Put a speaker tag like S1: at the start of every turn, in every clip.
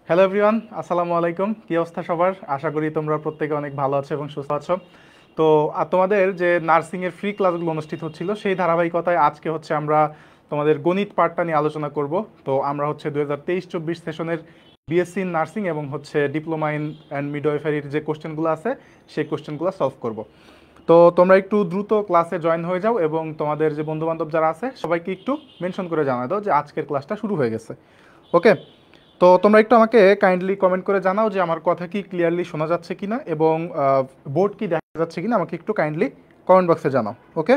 S1: Hello everyone, আসসালামু আলাইকুম। কি অবস্থা সবার? আশা করি তোমরা প্রত্যেকে অনেক ভালো আছো এবং সুস্থ আছো। তো তোমাদের যে নার্সিংয়ের ফ্রি ক্লাসগুলো অনুষ্ঠিত হচ্ছিল সেই ধারাবাহিকতায় আজকে হচ্ছে আমরা তোমাদের গণিত পার্টটা নিয়ে আলোচনা করব। তো আমরা হচ্ছে 2023-24 সেশনের বিএসসি ইন নার্সিং এবং হচ্ছে ডিপ্লোমা ইন অ্যান্ড মিডওয়াইফারির যে কোশ্চেনগুলো আছে সেই কোশ্চেনগুলো সলভ করব। তো তোমরা একটু দ্রুত ক্লাসে জয়েন হয়ে যাও এবং তোমাদের যে বন্ধুবান্ধব যারা আছে সবাইকে একটু মেনশন করে জানাই দাও যে আজকের ক্লাসটা শুরু হয়ে গেছে। ওকে, তো তোমরা একটু আমাকে কাইন্ডলি কমেন্ট করে জানাও যে আমার কথা কি ক্লিয়ারলি শোনা যাচ্ছে কিনা এবং বোর্ড কি দেখা যাচ্ছে কিনা, আমাকে একটু কাইন্ডলি কমেন্ট বক্সে জানাও। ওকে,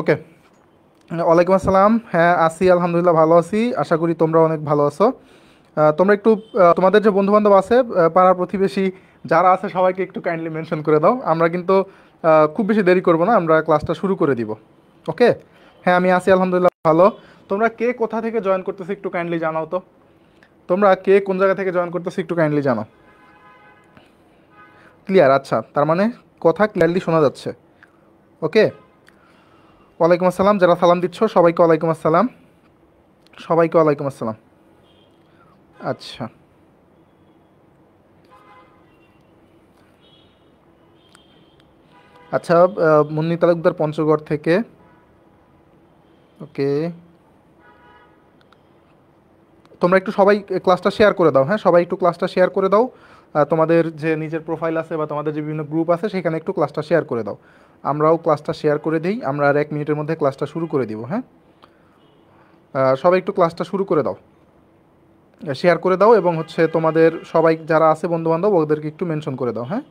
S1: ওকে। ওয়ালাইকুম আসসালাম। হ্যাঁ আছি, আলহামদুলিল্লাহ ভালো আছি। আশা করি তোমরা অনেক ভালো আছো। তোমরা একটু তোমাদের যে বন্ধুবান্ধব আছে, পাড়ার প্রতিবেশী যারা আছে সবাইকে একটু কাইন্ডলি মেনশন করে দাও। আমরা কিন্তু খুব বেশি দেরি করব না, আমরা ক্লাসটা শুরু করে দিব। ওকে, হ্যাঁ আমি আছি আলহামদুলিল্লাহ ভালো। তোমরা কে কোথা থেকে জয়েন করতেছো একটু কাইন্ডলি জানাও তো। তোমরা কে কোন জায়গা থেকে জয়েন করতেছো একটু কাইন্ডলি জানাও। ক্লিয়ার? আচ্ছা, তার মানে কথা ক্লিয়ারলি শোনা যাচ্ছে। ওকে, ওয়ালাইকুম আসসালাম। যারা সালাম দিচ্ছ সবাইকে ওয়ালাইকুম আসসালাম, সবাইকে ওয়ালাইকুম আসসালাম। আচ্ছা আচ্ছা, মুন্নি তালুকদার পঞ্চগড় থেকে। ওকে, তোমরা একটু সবাই ক্লাসটা শেয়ার করে দাও। হ্যাঁ, সবাই একটু ক্লাসটা শেয়ার করে দাও। তোমাদের যে নিজের প্রোফাইল আছে বা তোমাদের যে বিভিন্ন গ্রুপ আছে সেখানে একটু ক্লাসটা শেয়ার করে দাও। আমরাও ক্লাসটা শেয়ার করে দিই। আমরা আর 1 মিনিটের মধ্যে ক্লাসটা শুরু করে দিব। হ্যাঁ, সবাই একটু ক্লাসটা শুরু করে দাও, শেয়ার করে দাও এবং হচ্ছে তোমাদের সবাই যারা আছে বন্ধুবান্ধব ওদেরকে একটু মেনশন করে দাও। হ্যাঁ,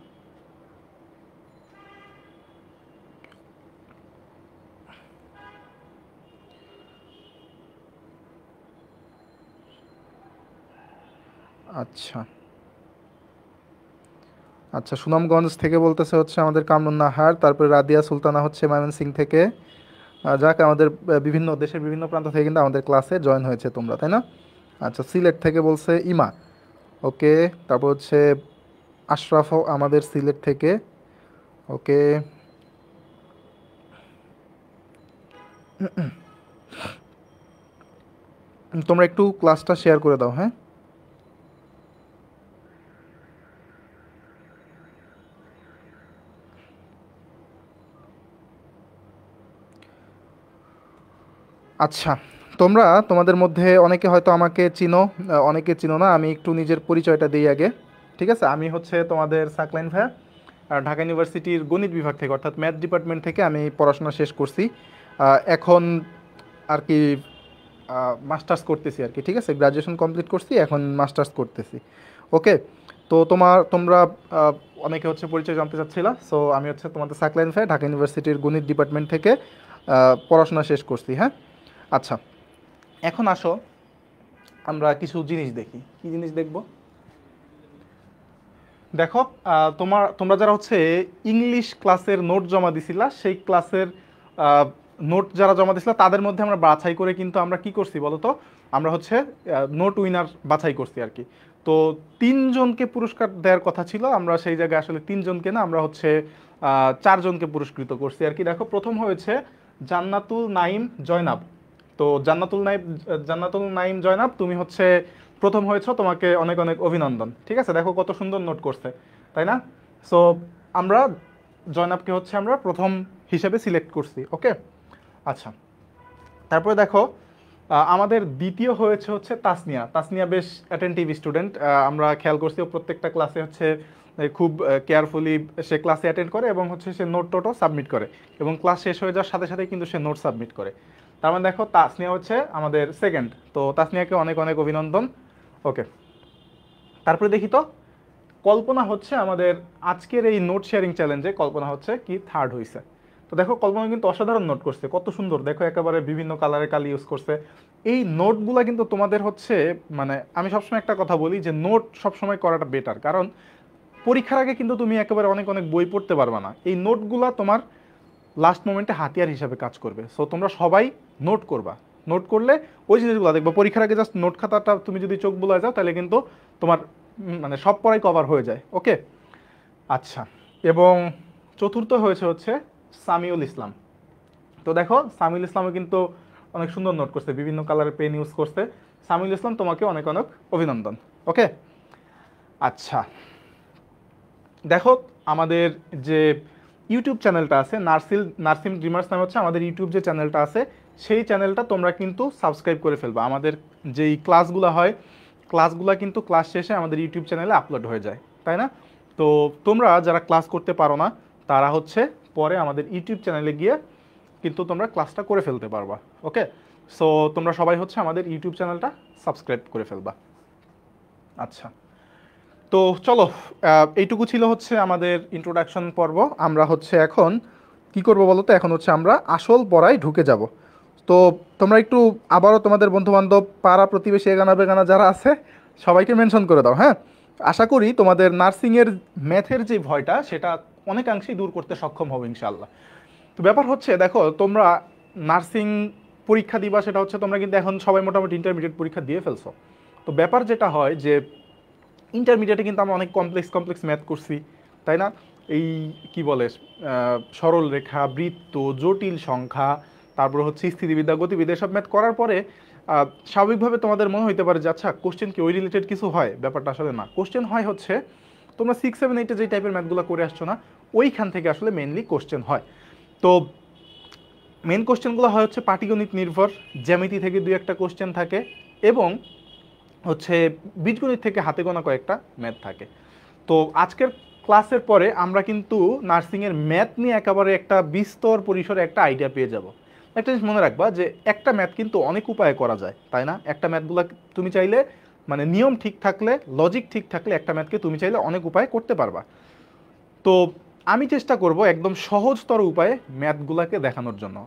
S1: আচ্ছা আচ্ছা, সুনামগঞ্জ থেকে বলতেছে হচ্ছে আমাদের কামরুন নাহার, তারপরে রাদিয়া সুলতানা হচ্ছে ময়মনসিং থেকে। যাক, আমাদের বিভিন্ন দেশের বিভিন্ন প্রান্ত থেকে কিন্তু আমাদের ক্লাসে জয়েন হয়েছে তোমরা, তাই না? আচ্ছা, সিলেট থেকে বলছে ইমা। ওকে, তারপর হচ্ছে আশরাফও আমাদের সিলেট থেকে। ওকে, তোমরা একটু ক্লাসটা শেয়ার করে দাও। হ্যাঁ, আচ্ছা, তোমরা তোমাদের মধ্যে অনেকে হয়তো আমাকে চিনো, অনেকে চিনো না। আমি একটু নিজের পরিচয়টা দিই আগে। ঠিক আছে, আমি হচ্ছে তোমাদের সাকলাইন ভাইয়া, ঢাকা ইউনিভার্সিটির গণিত বিভাগ থেকে অর্থাৎ ম্যাথ ডিপার্টমেন্ট থেকে আমি পড়াশোনা শেষ করছি। এখন আর কি মাস্টার্স করতেছি আর কি। ঠিক আছে, গ্রাজুয়েশন কমপ্লিট করছি, এখন মাস্টার্স করতেছি। ওকে, তো তোমরা আহ, অনেকে হচ্ছে পরিচয় জানতে চাচ্ছিলা। সো আমি হচ্ছে তোমাদের সাকলাইন ভাই, ঢাকা ইউনিভার্সিটির গণিত ডিপার্টমেন্ট থেকে পড়াশোনা শেষ করছি। হ্যাঁ, আচ্ছা, এখন আসো আমরা কিছু জিনিস দেখি। কি জিনিস দেখব? দেখো, তোমরা যারা হচ্ছে ইংলিশ ক্লাসের নোট জমা দিছিলা সেই ক্লাসের নোট যারা জমা দিছিলা তাদের মধ্যে আমরা বাছাই করে কিন্তু আমরা কি করছি বলো তো, আমরা হচ্ছে নোট উইনার বাছাই করছি আর কি। তো 3জনকে পুরস্কার দেওয়ার কথা ছিল, আমরা সেই জায়গায় আসলে 3জনকে না, আমরা হচ্ছে 4জনকে পুরস্কৃত করছি আর কি। দেখো, প্রথম হয়েছে জান্নাতুল নাইম জয়নাব। তো জান্নাতুল নাইম জয়নাব, তুমি হচ্ছে প্রথম হয়েছো, তোমাকে অনেক অনেক অভিনন্দন। ঠিক আছে, দেখো কত সুন্দর নোট করছে, তাই না? সো আমরা জয়নাবকে হচ্ছে আমরা প্রথম হিসেবে সিলেক্ট করছি। ওকে, আচ্ছা, তারপরে দেখো আমাদের দ্বিতীয় হয়েছে হচ্ছে তাসনিয়া। তাসনিয়া বেশ অ্যাটেন্টিভ স্টুডেন্ট, আমরা খেয়াল করছি ও প্রত্যেকটা ক্লাসে হচ্ছে খুব কেয়ারফুলি সে ক্লাসে অ্যাটেন্ড করে এবং হচ্ছে সে নোট টোটও সাবমিট করে এবং ক্লাস শেষ হয়ে যাওয়ার সাথে সাথে কিন্তু সে নোট সাবমিট করে। তার মানে দেখো তাসনিয়া হচ্ছে আমাদের সেকেন্ড। তো তাসনিয়াকে অনেক অনেক অভিনন্দন। ওকে, তারপরে দেখি তো কল্পনা হচ্ছে আমাদের আজকের এই নোট শেয়ারিং চ্যালেঞ্জে কল্পনা হচ্ছে কি থার্ড হয়েছে। তো দেখো কল্পনা কিন্তু অসাধারণ নোট করছে, কত সুন্দর দেখো, একেবারে বিভিন্ন কালারের কালি ইউজ করছে। এই নোটগুলা কিন্তু তোমাদের হচ্ছে, মানে আমি সবসময় একটা কথা বলি যে নোট সবসময় করাটা বেটার, কারণ পরীক্ষার আগে কিন্তু তুমি একেবারে অনেক অনেক বই পড়তে পারবে না। এই নোটগুলা তোমার লাস্ট মোমেন্টে হাতিয়ার হিসাবে কাজ করবে। সো তোমরা সবাই নোট করবা। নোট করলে ওই জিনিসগুলো দেখবা, পরীক্ষার আগে জাস্ট নোট খাতাটা তুমি যদি চোখ বুলায় যাও তাহলে কিন্তু তোমার মানে সব পড়াই কভার হয়ে যায়। ওকে, আচ্ছা। এবং চতুর্থ হচ্ছে সামিউল ইসলাম। তো দেখো সামিউল ইসলামও কিন্তু অনেক সুন্দর নোট করছে, বিভিন্ন কালারের পেন ইউজ করছে। সামিউল ইসলাম, তোমাকে অনেক অনেক অভিনন্দন। ওকে, আচ্ছা। দেখো আমাদের যে ইউটিউব চ্যানেলটা আছে, নার্সিম ড্রিমার্স নামে হচ্ছে আমাদের ইউটিউব যে চ্যানেলটা আছে, সেই চ্যানেলটা তোমরা কিন্তু সাবস্ক্রাইব করে ফেলবা। আমাদের যেই ক্লাসগুলো হয়, ক্লাসগুলো কিন্তু ক্লাস শেষে আমাদের ইউটিউব চ্যানেলে আপলোড হয়ে যায়, তাই না? তো তোমরা যারা ক্লাস করতে পারো না, তারা হচ্ছে পরে আমাদের ইউটিউব চ্যানেলে গিয়ে কিন্তু তোমরা ক্লাসটা করে ফেলতে পারবা। ওকে, সো তোমরা সবাই হচ্ছে আমাদের ইউটিউব চ্যানেলটা সাবস্ক্রাইব করে ফেলবা। আচ্ছা, তো চলো, এইটুকু ছিল হচ্ছে আমাদের ইন্ট্রোডাকশন পর্ব। আমরা হচ্ছে এখন কি করব বলো তো? এখন হচ্ছে আমরা আসল পড়ায় ঢুকে যাব। তো তোমরা একটু আবারও তোমাদের বন্ধুবান্ধব, পাড়া প্রতিবেশী, এগানা বেগানা যারা আছে সবাইকে মেনশন করে দাও, হ্যাঁ? আশা করি তোমাদের নার্সিংয়ের ম্যাথের যে ভয়টা, সেটা অনেকাংশেই দূর করতে সক্ষম হবে ইনশাআল্লাহ। তো ব্যাপার হচ্ছে, দেখো তোমরা নার্সিং পরীক্ষা দিবা, সেটা হচ্ছে তোমরা কিন্তু এখন সবাই মোটামুটি ইন্টারমিডিয়েট পরীক্ষা দিয়ে ফেলছো। তো ব্যাপার যেটা হয় যে ইন্টারমিডিয়েটে কিন্তু আমরা অনেক কমপ্লেক্স ম্যাথ করছি, তাই না? এই কি বলে, সরল রেখা, বৃত্ত, জটিল সংখ্যা, তারপর হচ্ছে স্থিতিবিদ্যা, গতিবিদ্যা, সব ম্যাথ করার পরে স্বাভাবিকভাবে তোমাদের মনে হইতে পারে যে আচ্ছা কোশ্চেন কি ওই রিলেটেড কিছু হয়? ব্যাপারটা আসলে না। কোশ্চেন হয় হচ্ছে তোমরা 6, 7, 8 যে টাইপের ম্যাথগুলো করে আসছো না, ওইখান থেকে আসলে মেনলি কোশ্চেন হয়। তো মেন কোশ্চেনগুলো হয় হচ্ছে পাটিগণিত নির্ভর, জ্যামিতি থেকে 2-1টা কোশ্চেন থাকে, এবং হচ্ছে বীজগণিত থেকে হাতে গোনা কয়েকটা ম্যাথ থাকে। তো আজকের ক্লাসের পরে আমরা কিন্তু নার্সিংয়ের ম্যাথ নিয়ে একেবারে একটা বিস্তর পরিসরে একটা আইডিয়া পেয়ে যাব। একটা জিনিস মনে রাখবা যে একটা ম্যাথ কিন্তু অনেক উপায়ে করা যায়, তাই না? একটা ম্যাথগুলো তুমি চাইলে, মানে নিয়ম ঠিক থাকলে, লজিক ঠিক থাকলে, একটা ম্যাথকে তুমি চাইলে অনেক উপায়ে করতে পারবা। তো আমি চেষ্টা করব একদম সহজতর উপায়ে ম্যাথগুলোকে দেখানোর জন্য।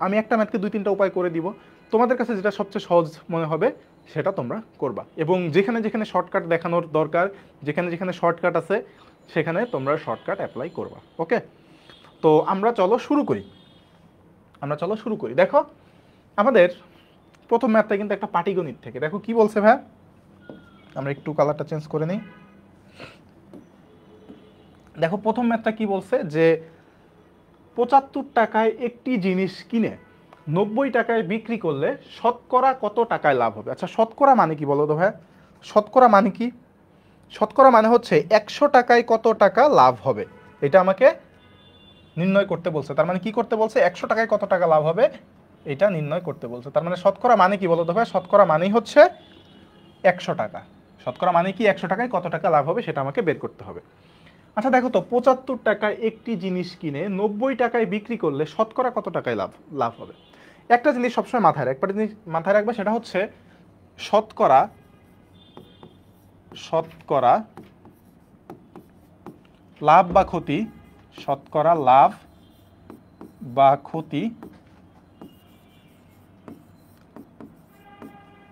S1: আমি একটা ম্যাথকে 2-3টা উপায় করে দিব, তোমাদের কাছে যেটা সবচেয়ে সহজ মনে হবে সেটা তোমরা করবা। এবং যেখানে যেখানে শর্টকাট দেখানোর দরকার, যেখানে যেখানে শর্টকাট আছে, সেখানে তোমরা শর্টকাট অ্যাপ্লাই করবা। ওকে, তো আমরা চলো শুরু করি। দেখো আমাদের প্রথম ম্যাথটা কিন্তু একটা পাটিগণিত থেকে। দেখো কি বলছে ভাই, আমরা একটু কালারটা চেঞ্জ করে নিই। দেখো প্রথম ম্যাথটা কি বলছে যে 75 টাকায় একটি জিনিস কিনে 90 টাকায় বিক্রি করলে শতকরা কত টাকায় লাভ হবে? আচ্ছা, শতকরা মানে কি বলো তো ভাই? শতকরা মানে কি? শতকরা মানে হচ্ছে 100 টাকায় কত টাকা লাভ হবে, এটা আমাকে নির্ণয় করতে বলছে। তার মানে কি করতে বলছে? 100 টাকায় কত টাকা লাভ হবে এটা নির্ণয় করতে বলছে। তার মানে শতকরা মানে কি বলো তো ভাই? শতকরা মানেই হচ্ছে 100 টাকা। শতকরা মানে কি? 100 টাকায় কত টাকা লাভ হবে সেটা আমাকে বের করতে হবে। আচ্ছা দেখো তো, 75 টাকায় একটি জিনিস কিনে 90 টাকায় বিক্রি করলে শতকরা কত টাকায় লাভ হবে? একটা জিনিস সবসময় মাথায় রাখবে, সেটা হচ্ছে শতকরা লাভ বা ক্ষতি, শতকরা লাভ বা ক্ষতি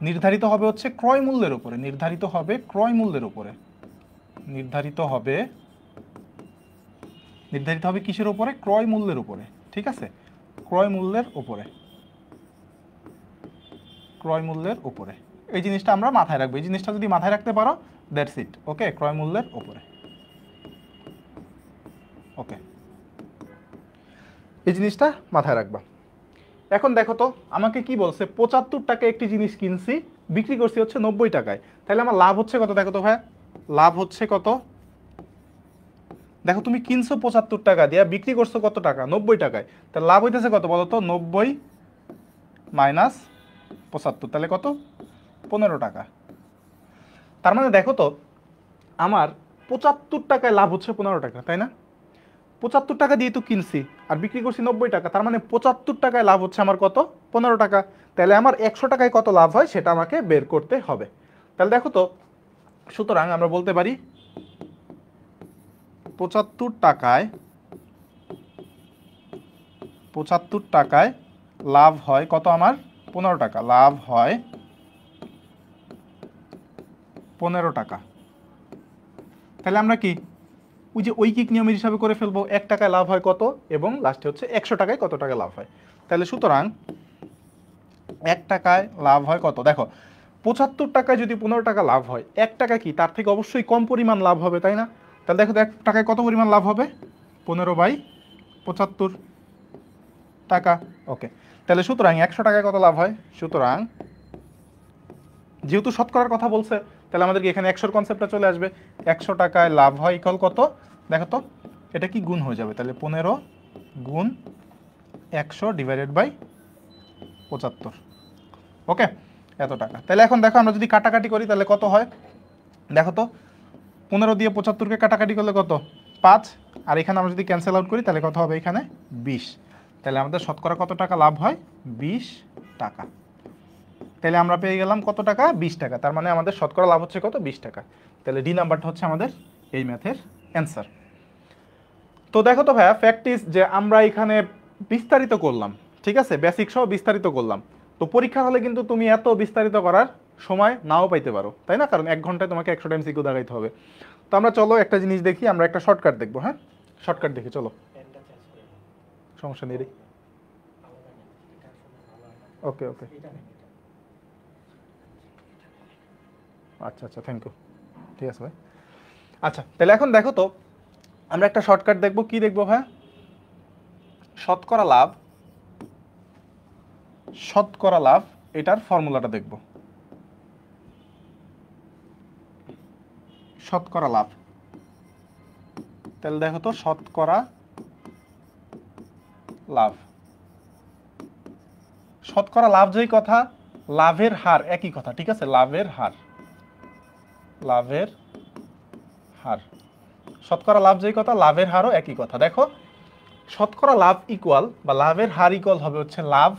S1: নির্ধারিত হবে হচ্ছে ক্রয় মূল্যের উপরে। নির্ধারিত হবে কিসের উপরে? ক্রয় মূল্যের উপরে। ঠিক আছে, ক্রয় মূল্যের উপরে। এই জিনিসটা আমরা মাথায় রাখবো। এই জিনিসটা যদি মাথায় রাখতে পারো, দ্যাটস ইট। ওকে, ক্রয় মূল্যের উপরে। ওকে, এই জিনিসটা মাথায় রাখবা। এখন দেখো তো আমাকে কি বলছে, 75 টাকায় একটি জিনিস কিনছি, বিক্রি করছি হচ্ছে 90 টাকায়। তাহলে আমার লাভ হচ্ছে কত? দেখো তো ভাই, লাভ হচ্ছে কত? দেখো তুমি কিনছো 75 টাকা দিয়ে, বিক্রি করছো কত টাকা? 90 টাকায়। তাহলে লাভ হইতেছে কত বলো তো? 90 মাইনাস 75, তাহলে কত? 15 টাকা। তার মানে দেখো তো আমার 75 টাকায় লাভ হচ্ছে 15 টাকা, তাই না? 75 টাকা দিয়ে তো কিনছি আর বিক্রি করছি 90 টাকা, তার মানে 75 টাকায় লাভ হচ্ছে আমার কত? 15 টাকা। তাহলে আমার 100 টাকায় কত লাভ হয় সেটা আমাকে বের করতে হবে। তাহলে দেখো তো, সুতরাং আমরা বলতে পারি 75 টাকায় লাভ হয় কত? আমার 15 টাকা। লাভ হয় 15 টাকা। তাহলে আমরা কি ওই যে ঐকিক নিয়মের হিসাবে করে ফেলবো, 1 টাকায় লাভ হয় কত, এবং লাস্টে হচ্ছে 100 টাকায় কত টাকা লাভ হয়। তাহলে সুতরাং 1 টাকায় লাভ হয় কত? দেখো 75 টাকায় যদি 15 টাকা লাভ হয়, 1 টাকা কি তার থেকে অবশ্যই কম পরিমাণ লাভ হবে, তাই না? তাহলে দেখো তো 1 টাকায় কত পরিমাণ লাভ হবে, 15/75 টাকা। ওকে, তাহলে সুতরাং 100 টাকায় কত লাভ হয়? সুতরাং যেহেতু শতকরার কথা বলছে, তাহলে আমাদেরকে এখানে 100-র কনসেপ্টটা চলে আসবে। 100 টাকায় লাভ হয় ইকুয়াল কত? দেখো তো এটা কি গুণ হয়ে যাবে, তাহলে 15 গুণ 100 ডিভাইডেড বাই 75। ওকে, এত টাকা। তাহলে এখন দেখো আমরা যদি কাটাকাটি করি তাহলে কত হয়, দেখো তো 15 দিয়ে 75কে কাটাকাটি করলে কত? 5। আর এখানে আমরা যদি ক্যান্সেল আউট করি তাহলে কত হবে এখানে? 20। তাহলে আমাদের শতকরা কত টাকা লাভ হয়? 20 টাকা। তাহলে আমরা পেয়ে গেলাম কত টাকা? 20 টাকা। তার মানে আমাদের শতকরা লাভ হচ্ছে কত? 20 টাকা। তাহলে ডি নাম্বারটা হচ্ছে আমাদের এই ম্যাথের অ্যান্সার। তো দেখো তো ভাইয়া, প্র্যাকটিস যে আমরা এখানে বিস্তারিত করলাম, ঠিক আছে, বেসিক সহ বিস্তারিত করলাম। তো পরীক্ষা হলে কিন্তু তুমি এত বিস্তারিত করার সময় নাও পাইতে পারো, তাই না? কারণ 1 ঘন্টায় তোমাকে 100 টাইম সিকিউ দেখাইতে হবে। তো আমরা চলো একটা জিনিস দেখি, আমরা একটা শর্টকাট দেখবো। হ্যাঁ, শর্টকাট দেখি, চলো। সমস্যা নেই। ওকে ওকে, আচ্ছা আচ্ছা, থ্যাংক ইউ, ঠিক আছে ভাই। আচ্ছা, তাহলে এখন দেখো তো আমরা একটা শর্টকাট দেখবো। কি দেখবো ভাই? শতকরা লাভ, শতকরা লাভ এটার ফর্মুলাটা দেখব। শতকরা লাভ, তাহলে দেখো তো শতকরা লাভ, শতকরা লাভ যেই কথা, লাভের হার একই কথা, ঠিক আছে, লাভের হার, লাভের হার, শতকরা লাভ যেই কথা, লাভের হারও একই কথা। দেখো শতকরা লাভ ইকুয়াল বা লাভের হার ইকুয়াল হবে হচ্ছে লাভ,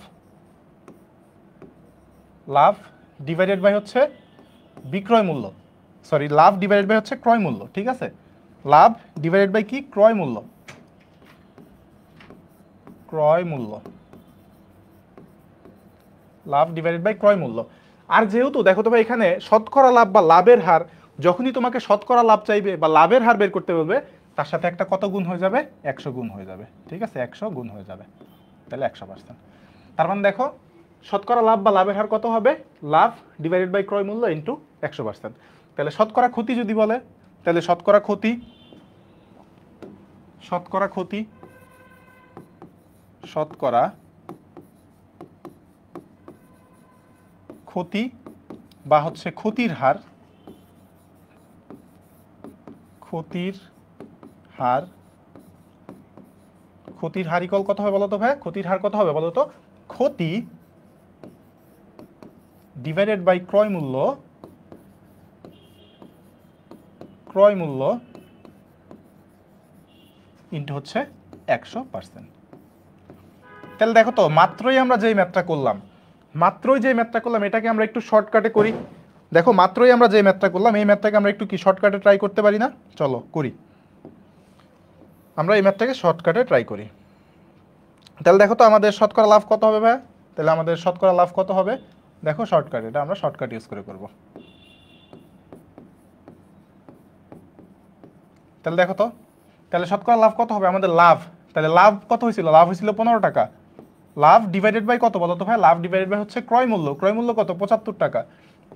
S1: লাভ ডিভাইডেড বাই হচ্ছে বিক্রয় মূল্য, সরি লাভ ডিভাইডেড বাই হচ্ছে ক্রয় মূল্য, ঠিক আছে, লাভ ডিভাইডেড বাই কি? ক্রয় মূল্য, ক্রয় মূল্য, লাভ ডিভাইডেড বাই ক্রয় মূল্য। আর যেহেতু দেখো তো ভাই এখানে শতকরা লাভ বা লাভের হার, যখনই তোমাকে শতকরা লাভ চাইবে বা লাভের হার বের করতে বলবে, তার সাথে একটা কত গুণ হয়ে যাবে? 100 গুণ হয়ে যাবে, ঠিক আছে, 100 গুণ হয়ে যাবে, তাহলে 100%। তার মানে দেখো শতকরা লাভ বা লাভের হার কত হবে? লাভ ডিভাইডেড বাই ক্রয় মূল্য ইন্টু 100%। তাহলে শতকরা ক্ষতি যদি বলে, তাহলে শতকরা ক্ষতি, শতকরা ক্ষতি, শতকরা ক্ষতি বা হচ্ছে ক্ষতির হার, ক্ষতির হার, ক্ষতির হার ইকুয়াল কত হবে বলো তো ভাই? ক্ষতির হার কত হবে বলো তো? ক্ষতি ডিভাইডেড বাই ক্রয় মূল্য, ক্রয় মূল্য ইন্টু হচ্ছে 100%। তাহলে দেখো তো মাত্রই আমরা যেই ম্যাথটা করলাম, মাত্রই যে ম্যাথটা করলাম এটাকে আমরা একটু শর্টকাটে করি। দেখো মাত্রই আমরা যে ম্যাথটা করলাম এই ম্যাথটাকে আমরা একটু কি শর্টকাটে ট্রাই করতে পারি না? চলো করি, আমরা এই ম্যাথটাকে শর্টকাটে ট্রাই করি। তাহলে দেখো তো আমাদের শতকরা লাভ কত হবে ভাই? তাহলে আমাদের শতকরা লাভ কত হবে? দেখো শর্টকাট, এটা আমরা শর্টকাট ইউজ করে করব। তাহলে দেখো তো, তাহলে শতকরা লাভ কত হবে আমাদের? লাভ, তাহলে লাভ কত হয়েছিল? লাভ হয়েছিল 15 টাকা। লাভ ডিভাইডেড বাই কত বলো তো ভাই? লাভ ডিভাইডেড বাই হচ্ছে ক্রয় মূল্য, ক্রয় মূল্য কত? 75 টাকা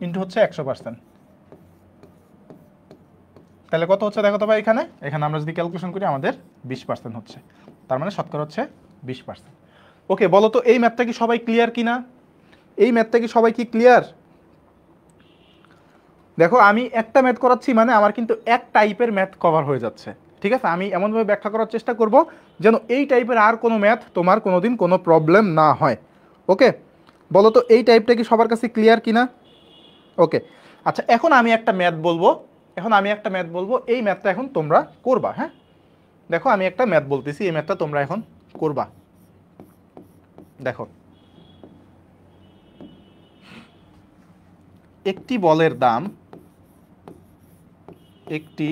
S1: ইন্টু হচ্ছে 100%। তাহলে কত হচ্ছে দেখো তো ভাই? এখানে এখানে আমরা যদি ক্যালকুলেশন করি আমাদের 20% হচ্ছে, তার মানে শতকরা হচ্ছে 20%। ওকে, বলো তো এই ম্যাথটা কি সবাই ক্লিয়ার কিনা? এই ম্যাথটা কি সবাই কি ক্লিয়ার? দেখো আমি একটা ম্যাথ করাচ্ছি মানে আমার কিন্তু এক টাইপের ম্যাথ কভার হয়ে যাচ্ছে, ঠিক আছে। আমি এমনভাবে ব্যাখ্যা করার চেষ্টা করব যেন এই টাইপের আর কোনো ম্যাথ তোমার কোনোদিন কোনো প্রবলেম না হয়। ওকে, বলো তো এই টাইপটা কি সবার কাছে ক্লিয়ার কিনা? ওকে, আচ্ছা এখন আমি একটা ম্যাথ বলবো, এখন আমি একটা ম্যাথ বলবো, এই ম্যাথটা এখন তোমরা করবা। হ্যাঁ, দেখো আমি একটা ম্যাথ বলতেছি, এই ম্যাথটা তোমরা এখন করবা। দেখো একটি বলের দাম, একটি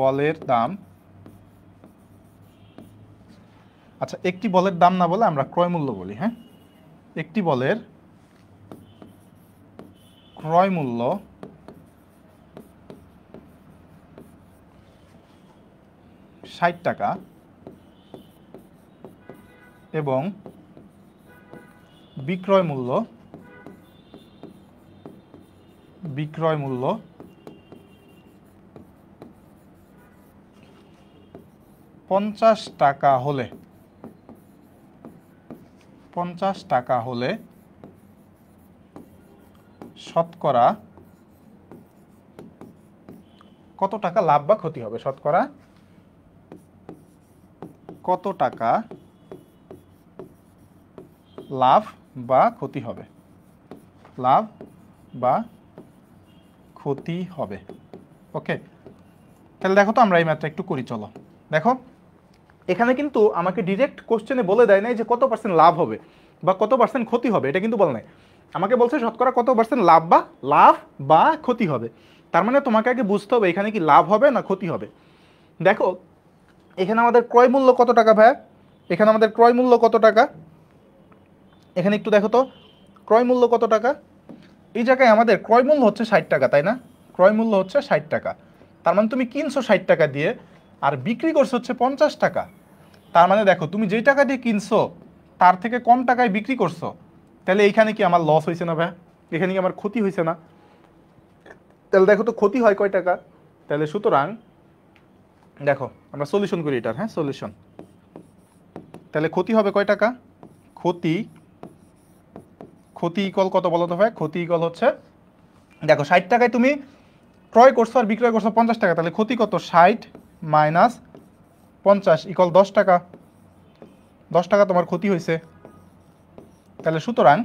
S1: বলের দাম, আচ্ছা একটি বলের দাম না বলে আমরা ক্রয় মূল্য বলি। হ্যাঁ, একটি বলের ক্রয় মূল্য 60 টাকা এবং বিক্রয় মূল্য বিক্রয় মূল্য 50 টাকা হলে 50 টাকা হলে শতকরা কত টাকা লাভ বা ক্ষতি হবে? শতকরা কত টাকা লাভ বা ক্ষতি হবে? লাভ বা ক্ষতি হবে। ওকে, তাহলে দেখো তো আমরা এই ম্যাথটা একটু করি, চলো। দেখো এখানে কিন্তু আমাকে ডিরেক্ট কোশ্চেনে বলে দেয় নাই যে কত পার্সেন্ট লাভ হবে বা কত পার্সেন্ট ক্ষতি হবে, এটা কিন্তু বলে নাই। আমাকে বলছে শতকরা কত পার্সেন্ট লাভ বা ক্ষতি হবে। তার মানে তোমাকে আগে বুঝতে হবে এখানে কি লাভ হবে না ক্ষতি হবে। দেখো এখানে আমাদের ক্রয় মূল্য কত টাকা ভাইয়া? এখানে আমাদের ক্রয় মূল্য কত টাকা? এখানে একটু দেখো তো ক্রয় মূল্য কত টাকা। এই জায়গায় আমাদের ক্রয় মূল্য হচ্ছে 60 টাকা, তাই না? ক্রয় মূল্য হচ্ছে 60 টাকা। তার মানে তুমি কিনছো 60 টাকা দিয়ে আর বিক্রি করছো হচ্ছে 50 টাকা। তার মানে দেখো তুমি যেই টাকা দিয়ে কিনছো তার থেকে কম টাকায় বিক্রি করছো। তাহলে এইখানে কি আমার লস হয়েছে না ভাই? এখানে কি আমার ক্ষতি হয়েছে না? তাহলে দেখো তো ক্ষতি হয় কয় টাকা। তাহলে সুতরাং দেখো আমরা সলিউশন করি এটার, হ্যাঁ সলিউশন। তাহলে ক্ষতি হবে কয় টাকা? ক্ষতি ইকুয়াল কত বলো তো ভাই? ক্ষতি ইকুয়াল হচ্ছে, দেখো 60 টাকায় তুমি ক্রয় করছো আর বিক্রয় করছো 50 টাকা, তাহলে ক্ষতি কত? 60 মাইনাস 50 ইকুয়াল 10 টাকা। 10 টাকা তোমার ক্ষতি হয়েছে। তাহলে সুতরাং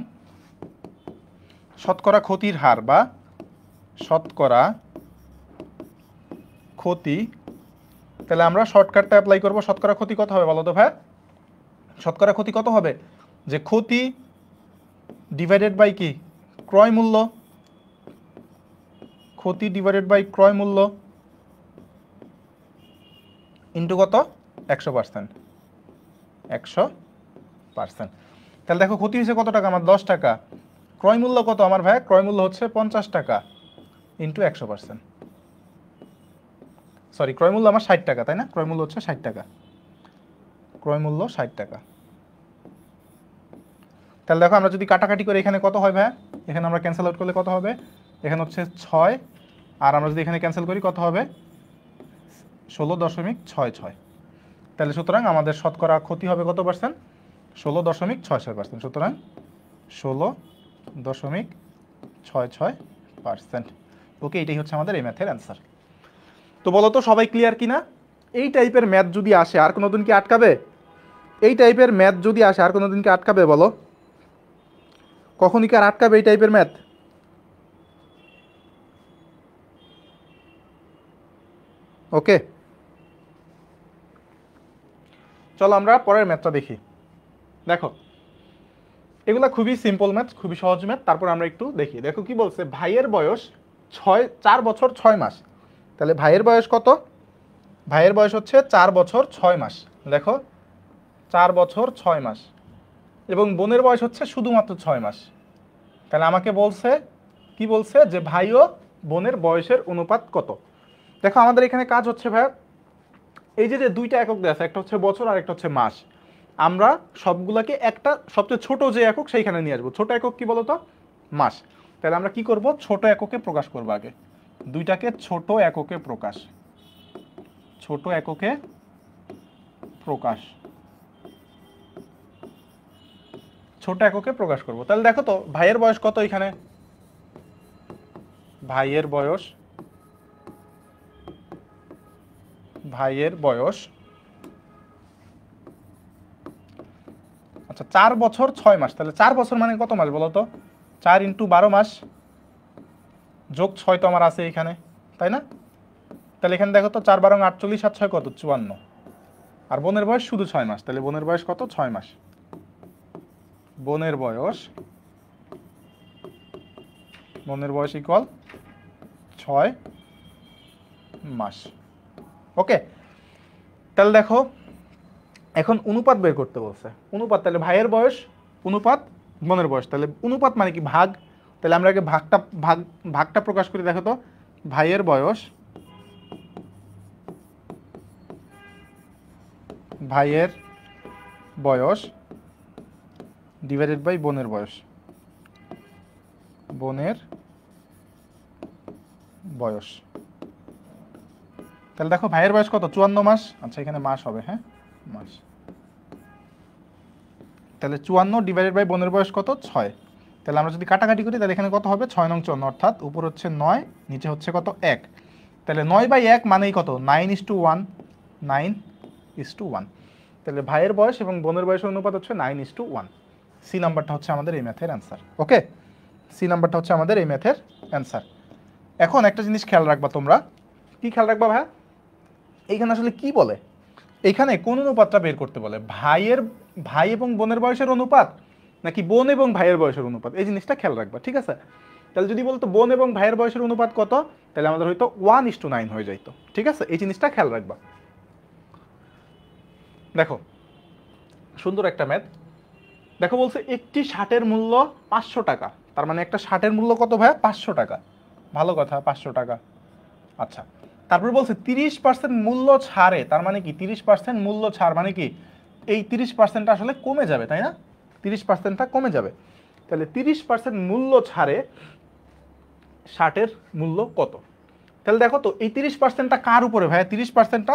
S1: শতকরা ক্ষতির হার বা শতকরা ক্ষতি, তাহলে আমরা শর্টকাটটা অ্যাপ্লাই করবো। শতকরা ক্ষতি কত হবে বলো তো ভাই? শতকরা ক্ষতি কত হবে? যে ক্ষতি ডিভাইডেড বাই কি? ক্রয় মূল্য। ক্ষতি ডিভাইডেড বাই ক্রয় মূল্য ইন্টু কত? 100%। 100%। তাহলে দেখো ক্ষতি হয়েছে কত টাকা আমার? 10 টাকা। ক্রয় মূল্য কত আমার ভাই? ক্রয় মূল্য হচ্ছে 50 টাকা ইন্টু 100%। সরি, ক্রয় মূল্য আমার 60 টাকা, তাই না? ক্রয় মূল্য হচ্ছে 60 টাকা। ক্রয় মূল্য 60 টাকা। তাহলে দেখো আমরা যদি কাটাকাটি করে এখানে কত হয় ভাই? এখানে আমরা ক্যান্সেল আউট করলে কত হবে? এখানে হচ্ছে 6, আর আমরা যদি এখানে ক্যান্সেল করি কত হবে? 16.66। তাহলে সুতরাং আমাদের শতকরা ক্ষতি হবে কত পার্সেন্ট? 16.66%। সুতরাং 16.66%। ওকে, এটাই হচ্ছে আমাদের এই ম্যাথের অ্যান্সার। তো বলো তো সবাই ক্লিয়ার কিনা? এই টাইপের ম্যাথ যদি আসে আর কোনোদিন কি আটকাবে? এই টাইপের ম্যাথ যদি আসে আর কোনোদিন কি আটকাবে বলো? কখনই কি আর আটকাবে এই টাইপের ম্যাথ? ওকে, চলো আমরা পরের ম্যাথটা দেখি। দেখো এগুলা খুবই সিম্পল ম্যাথ, খুবই সহজ ম্যাথ। তারপর আমরা একটু দেখি। দেখো কি বলছে, ভাইয়ের বয়স 4 বছর 6 মাস। তাহলে ভাইয়ের বয়স কত? ভাইয়ের বয়স হচ্ছে 4 বছর 6 মাস। দেখো 4 বছর 6 মাস, এবং বোনের বয়স হচ্ছে শুধুমাত্র 6 মাস। তাহলে আমাকে বলছে, কি বলছে, যে ভাই ও বোনের বয়সের অনুপাত কত। দেখো আমাদের এখানে কাজ হচ্ছে ভাই, এই যে দুইটা একক দেওয়া আছে, একটা হচ্ছে বছর আর একটা হচ্ছে মাস। আমরা সবগুলাকে একটা সবচেয়ে ছোট যে একক সেইখানে নিয়ে আসবো। ছোট একক কি বলতো? মাস। তাহলে আমরা কি করব? ছোট এককে প্রকাশ করব আগে। দুইটাকে ছোট এককে প্রকাশ, ছোট এককে প্রকাশ, ছোট এককে প্রকাশ করব। তাহলে দেখো তো ভাইয়ের বয়স কত এখানে? ভাইয়ের বয়স, আচ্ছা 4 বছর 6 মাস। তাহলে 4 বছর মানে কত মাস বলো তো? 4 × 12 মাস যোগ 6 তো আমার আছে এখানে, তাই না? তাহলে এখানে দেখো তো 4 12 48 আর 6 কত? 54। আর বোনের বয়স শুধু 6 মাস। তাহলে বোনের বয়স কত? 6 মাস। বোনের বয়স ইকুয়াল 6 মাস। ওকে, তাহলে দেখো এখন অনুপাত বের করতে বলছে। অনুপাত, তাহলে ভাইয়ের বয়স অনুপাত বোনের বয়স। তাহলে অনুপাত মানে কি? ভাগ। তাহলে আমরা আগে ভাগটা প্রকাশ করি। দেখো তো ভাইয়ের বয়স ডিভাইডেড বাই বোনের বয়স। বয়স। তাহলে দেখো ভাইয়ের বয়স কত, 54 মাস। আচ্ছা এখানে মাস হবে, হ্যাঁ মাস। তাহলে 54 ডিভাইডেড বাই বোনের বয়স কত, 6। তাহলে আমরা যদি কাটাকাটি করি তাহলে এখানে কত হবে, 6 নং 54, অর্থাৎ উপর হচ্ছে 9, নিচে হচ্ছে কত 1। তাহলে 9/1 মানেই কত, 9:1, 9:1। তাহলে ভাইয়ের বয়স এবং বোনের বয়সের অনুপাত হচ্ছে 9:1। সি নাম্বারটা হচ্ছে আমাদের এই ম্যাথের অ্যান্সার। ওকে, সি নাম্বারটা হচ্ছে আমাদের এই ম্যাথের অ্যান্সার। এখন একটা জিনিস খেয়াল রাখবা তোমরা, কি খেয়াল রাখবা ভাই, এইখানে আসলে কি বলে, এইখানে কোন অনুপাতটা বের করতে বলে, ভাই এবং বোনের বয়সের অনুপাত নাকি বোন এবং ভাইয়ের বয়সের অনুপাত, এই জিনিসটা খেয়াল রাখবা, ঠিক আছে? তাহলে যদি বলতো বোন এবং ভাইয়ের বয়সের অনুপাত কত, তাহলে আমাদের হয়তো 1:9 হয়ে যাইতো, ঠিক আছে? এই জিনিসটা খেয়াল রাখবা। দেখো সুন্দর একটা ম্যাথ, দেখো বলছে একটি শার্টের মূল্য 500 টাকা, তার মানে একটা শার্টের মূল্য কত ভাই, 500 টাকা। ভালো কথা, 500 টাকা। আচ্ছা, তারপর বলছে 30% মূল্য ছাড়ে, তার মানে কি 30% মূল্য ছাড় মানে কি এই 30% আসলে কমে যাবে, তাই না? 30%টা কমে যাবে। তাহলে 30% মূল্য ছাড়ে শার্টের মূল্য কত? তাহলে দেখো তো এই 30%টা কার উপরে ভাইয়া, 30%টা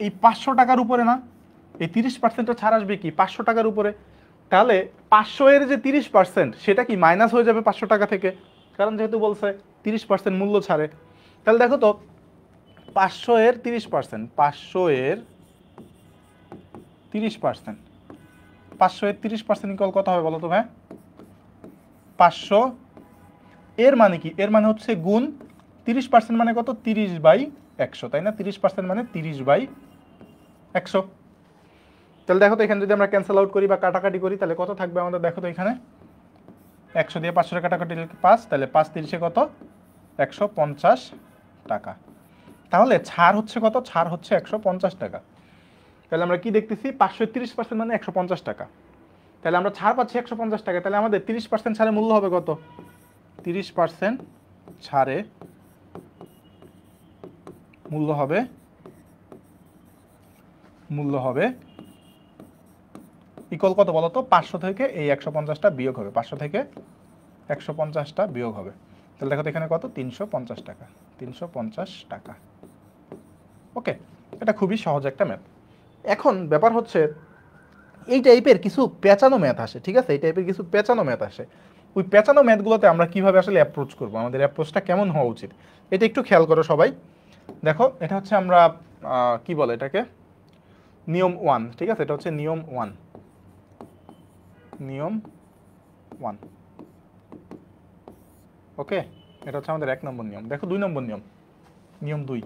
S1: এই 500 টাকার উপরে না? এই 30%টা ছাড় আসবে কি 500 টাকার উপরে। তাহলে 500 এর যে 30% সেটা কি মাইনাস হয়ে যাবে 500 টাকা থেকে, কারণ যেহেতু বলছে 30% মূল্য ছাড়ে। তাহলে দেখো তো 500 এর 30%, 500 এর 30%, 500 এর 30% ইকুয়াল কত হবে বলো তো ভাই? 500 এর মানে কি, এর মানে হচ্ছে গুণ 30% মানে কত, 30/100, তাই না? 30% মানে 30/100। তাহলে দেখো তো এখানে যদি আমরা ক্যান্সেল আউট করি বা কাটাকাটি করি তাহলে কত থাকবে আমাদের, দেখো তো এখানে 100 দিয়ে 500 কাটাকাটি 5, তাহলে 5×30 কত, 150 টাকা। তাহলে ছাড় হচ্ছে কত, ছাড় হচ্ছে 150 টাকা। তাহলে আমরা কি দেখতেছি, 500 এর 30% মানে 150 টাকা। তাহলে আমরা ছাড় পাচ্ছি 150 টাকা, তাহলে আমাদের 30% ছাড়ে মূল্য হবে কত, 30% ছাড়ে মূল্য হবে ইকুয়াল কত বলো তো, 500 থেকে এই 150টা বিয়োগ হবে, 500 থেকে 150টা বিয়োগ হবে। তাহলে দেখো তো এখানে কত, 350 টাকা, 350 টাকা। ওকে, এটা খুবই সহজ একটা ম্যাথ। এখন ব্যাপার হচ্ছে এই টাইপের কিছু পেঁচানো ম্যাথ আসে, ঠিক আছে? এই টাইপের কিছু পেঁচানো ম্যাথ আসে, ওই পেঁচানো ম্যাথগুলোতে আমরা কিভাবে আসলে অ্যাপ্রোচ করব, আমাদের অ্যাপ্রোচটা কেমন হওয়া উচিত, এটা একটু খেয়াল করো সবাই। দেখো এটা হচ্ছে আমরা কি বলে এটাকে, নিয়ম 1, ঠিক আছে? এটা হচ্ছে নিয়ম 1, নিয়ম 1। ওকে, এটা হচ্ছে আমাদের 1 নম্বর নিয়ম। দেখো 2 নম্বর নিয়ম, নিয়ম 2,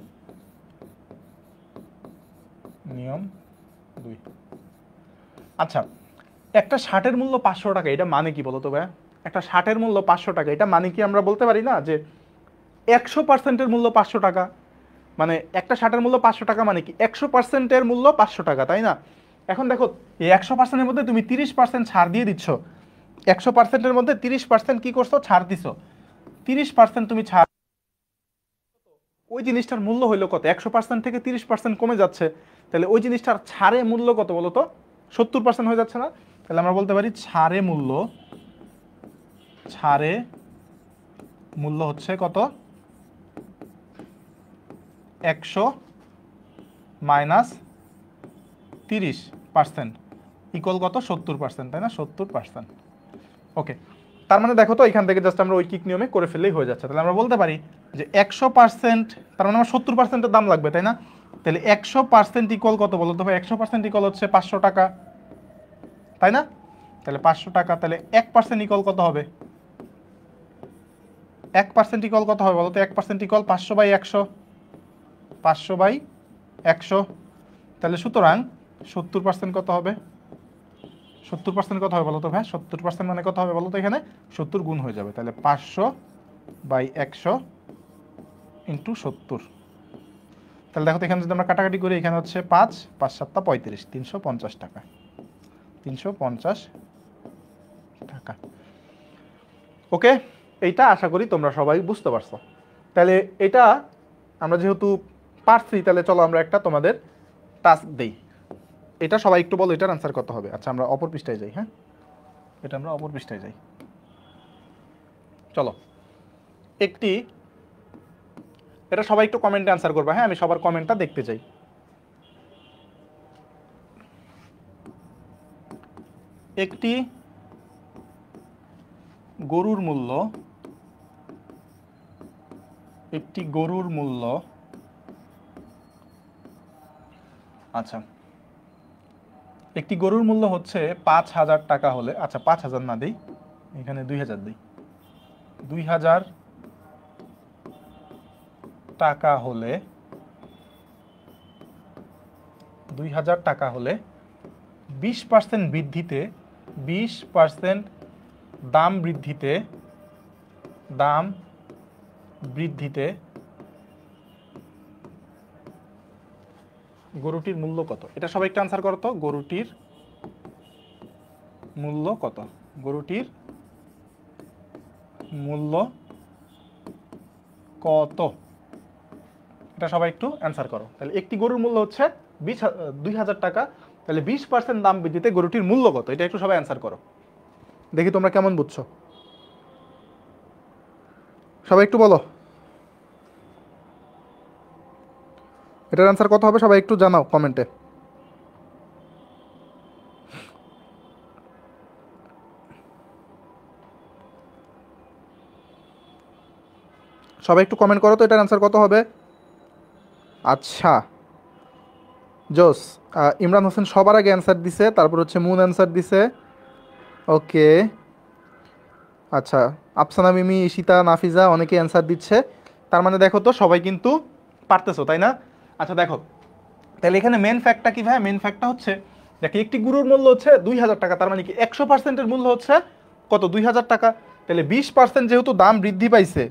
S1: নিয়ম 2। আচ্ছা, একটা শার্টের মূল্য 500 টাকা, এটা মানে কি বলো তো ভাইয়া? একটা শার্টের মূল্য 500 টাকা, এটা মানে কি আমরা বলতে পারি না যে 100%-এর মূল্য 500 টাকা? মানে একটা শার্টের মূল্য 500 টাকা মানে কি 100%-এর মূল্য 500 টাকা, তাই না? এখন দেখো এই 100%-এর মধ্যে তুমি 30% ছাড় দিয়ে দিচ্ছ, 100%-এর মধ্যে 30% কি করছো, ছাড় দিছো। 30% তুমি ছাড়, ওই জিনিসটার মূল্য হইলো কত, 100% থেকে 30% কমে যাচ্ছে, তাহলে ওই জিনিসটার ছাড়ে মূল্য কত বলো তো, 70% হয়ে যাচ্ছে না? তাহলে আমরা বলতে পারি ছাড়ে মূল্য হচ্ছে কত, 100 মাইনাস 30% ইকুয়াল কত, 70%, তাই না? 70%। ওকে, তার মানে দেখো তো এখান থেকে জাস্ট আমরা ঐকিক নিয়মে করে ফেললেই হয়ে যাচ্ছে। তাহলে আমরা বলতে পারি যে 100%, তার মানে আমার 70%-এর দাম লাগবে, তাই না? তাহলে 100% ইকুয়াল কত বলো তো ভাই, 100% ইকুয়াল হচ্ছে 500 টাকা, তাই না? তাহলে 500 টাকা, তাহলে 1% ইকুয়াল কত হবে, 1% ইকুয়াল কত হবে বলো তো, 1% ইকুয়াল 500/100, 500/100। তাহলে সুতরাং 70% কত হবে, 70% কত হবে বলো তো ভাই, 70% মানে কত হবে বলো তো, এখানে 70 গুণ হয়ে যাবে, তাহলে 500/100 ইন্টু 70। তাহলে দেখো তো এখানে যদি আমরা কাটাকাটি করি, এখানে হচ্ছে 5, 5 7 35, 350 টাকা, 350 টাকা। ওকে, এইটা আশা করি তোমরা সবাই বুঝতে পারছো। তাহলে এটা আমরা যেহেতু পারছি, তাহলে চলো আমরা একটা তোমাদের টাস্ক দেই। এটা সবাই একটু বলো, এটার আনসার কত হবে? আচ্ছা আমরা অপর পৃষ্ঠায় যাই, হ্যাঁ এটা আমরা অপর পৃষ্ঠায় যাই। চলো, একটি এটা সবাই একটু কমেন্টে অ্যান্সার করবে, হ্যাঁ আমি সবার কমেন্টটা দেখতে চাই। একটি গরুর মূল্য, একটি গরুর মূল্য, আচ্ছা একটি গরুর মূল্য হচ্ছে 5,000 টাকা হলে, আচ্ছা 5,000 না দিই, এখানে 2,000 দিই, 2,000 টাকা হলে, 2,000 টাকা হলে 20% বৃদ্ধিতে, 20% দাম বৃদ্ধিতে, দাম বৃদ্ধিতে গরুটির মূল্য কত? এটা সবাই একটু আনসার করো তো, গরুটির মূল্য কত? গরুটির মূল্য কত? এটা সবাই একটু অ্যান্সার করো। তাহলে একটি গরুর মূল্য হচ্ছে 2,000 টাকা, তাহলে 20% দাম বৃদ্ধিতে গরুটির মূল্য কত? এটা একটু সবাই অ্যান্সার করো, দেখি তোমরা কেমন বুঝছো। সবাই একটু বলো এটার অ্যান্সার কত হবে, সবাই একটু জানাও কমেন্টে। সবাই একটু কমেন্ট করো তো এটার অ্যান্সার কত হবে। আচ্ছা জোস, ইমরান হোসেন সবার আগে অ্যান্সার দিছে, তারপর হচ্ছে মুন অ্যান্সার দিছে, ওকে। আচ্ছা আফসানা মিমি, ঈশিতা, নাফিজা অনেকে অ্যান্সার দিচ্ছে, তার মানে দেখো তো সবাই কিন্তু পারতেছো তাই না? আচ্ছা দেখো, তাহলে এখানে মেন ফ্যাক্টটা কি ভাই? মেন ফ্যাক্টটা হচ্ছে দেখো একটি গরুর মূল্য হচ্ছে 2,000 টাকা, তার মানে কি 100%-এর মূল্য হচ্ছে কত? 2,000 টাকা। তাহলে 20% যেহেতু দাম বৃদ্ধি পাইছে,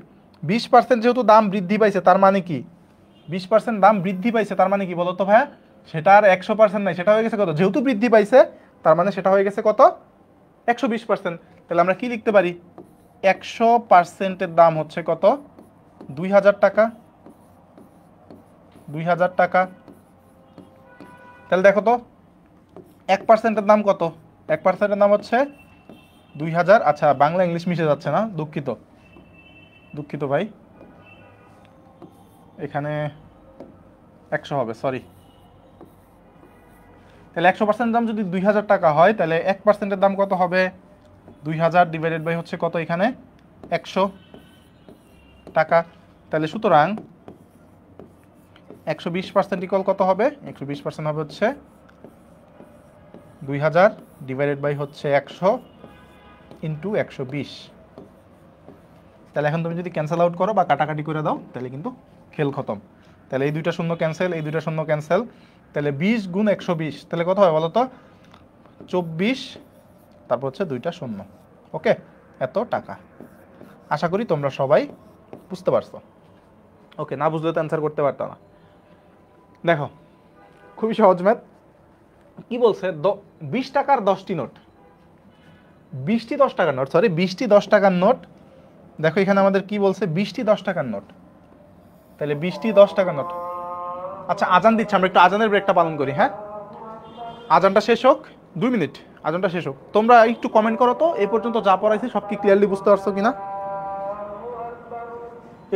S1: 20% যেহেতু দাম বৃদ্ধি পাইছে তার মানে কি 20% দাম বৃদ্ধি পাইছে তার মানে কি বলো তো ভাইয়া? সেটা আর 100% নাই, সেটা হয়ে গেছে কত? যেহেতু বৃদ্ধি পাইছে তার মানে সেটা হয়ে গেছে কত? 120%। তাহলে আমরা কি লিখতে পারি? 100%-এর দাম হচ্ছে কত? 2,000 টাকা, 2,000 টাকা। তাহলে দেখো তো 1%-এর দাম কত? 1%-এর দাম হচ্ছে 2,000। আচ্ছা বাংলা ইংলিশ মিশে যাচ্ছে না, দুঃখিত, দুঃখিত ভাই, এখানে 100 হবে, সরি। তাহলে 100% দাম যদি 2,000 টাকা হয় তাহলে 1%-এর দাম কত হবে? 2,000 ডিভাইডেড বাই হচ্ছে কত এখানে? 100 টাকা। তাহলে সুতরাং 120% ইকুয়াল কত হবে? 120% হবে হচ্ছে 2,000 ডিভাইডেড বাই হচ্ছে 100 ইন্টু 120। তাহলে এখন তুমি যদি ক্যান্সেল আউট করো বা কাটাকাটি করে দাও তাহলে কিন্তু খেল খতম। তাহলে এই দুইটা শূন্য ক্যান্সেল, এই দুইটা শূন্য ক্যান্সেল, তাহলে 20 গুণ 120 তাহলে কত হয় বলো তো? 24, তারপর হচ্ছে দুইটা শূন্য, ওকে, এত টাকা। আশা করি তোমরা সবাই বুঝতে পারছো, ওকে। না বুঝলে তো অ্যান্সার করতে পারতো না। দেখো খুবই সহজ ম্যাথ। কি বলছে? 20 টাকার 10টি নোট, 20টি 10 টাকার নোট, সরি 20টি 10 টাকার নোট। দেখো এখানে আমাদের কি বলছে? 20টি 10 টাকার নোট, তাহলে 20টি 10 টাকার নোট। আচ্ছা আজান দিচ্ছে, আমরা একটু আজানের ব্রেকটা পালন করি, হ্যাঁ আজানটা শেষ হোক, 2 মিনিট, আজানটা শেষ হোক। তোমরা একটু কমেন্ট করো তো এ পর্যন্ত যা পড়াইছি সব কি ক্লিয়ারলি বুঝতে পারছো কিনা?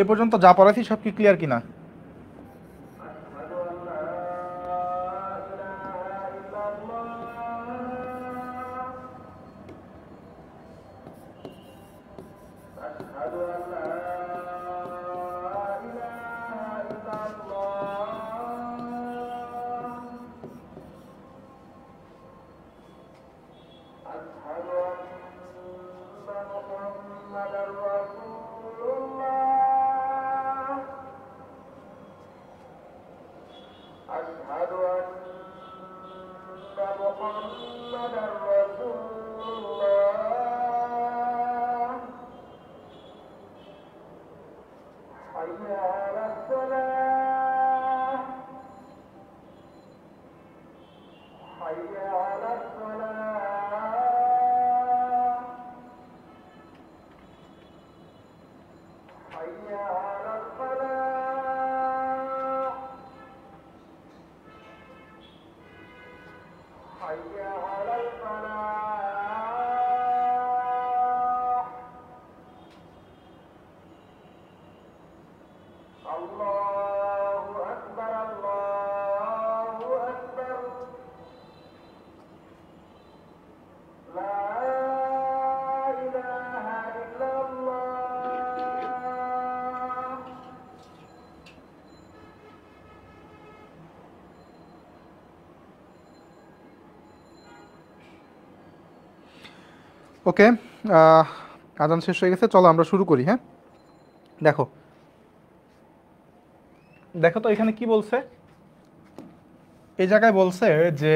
S1: এ পর্যন্ত যা পড়াইছি সব কি ক্লিয়ার কিনা? ওকে, আজান শেষ হয়ে গেছে, চলো আমরা শুরু করি। হ্যাঁ, দেখো দেখো তো এখানে কি বলছে। এই জায়গায় বলছে যে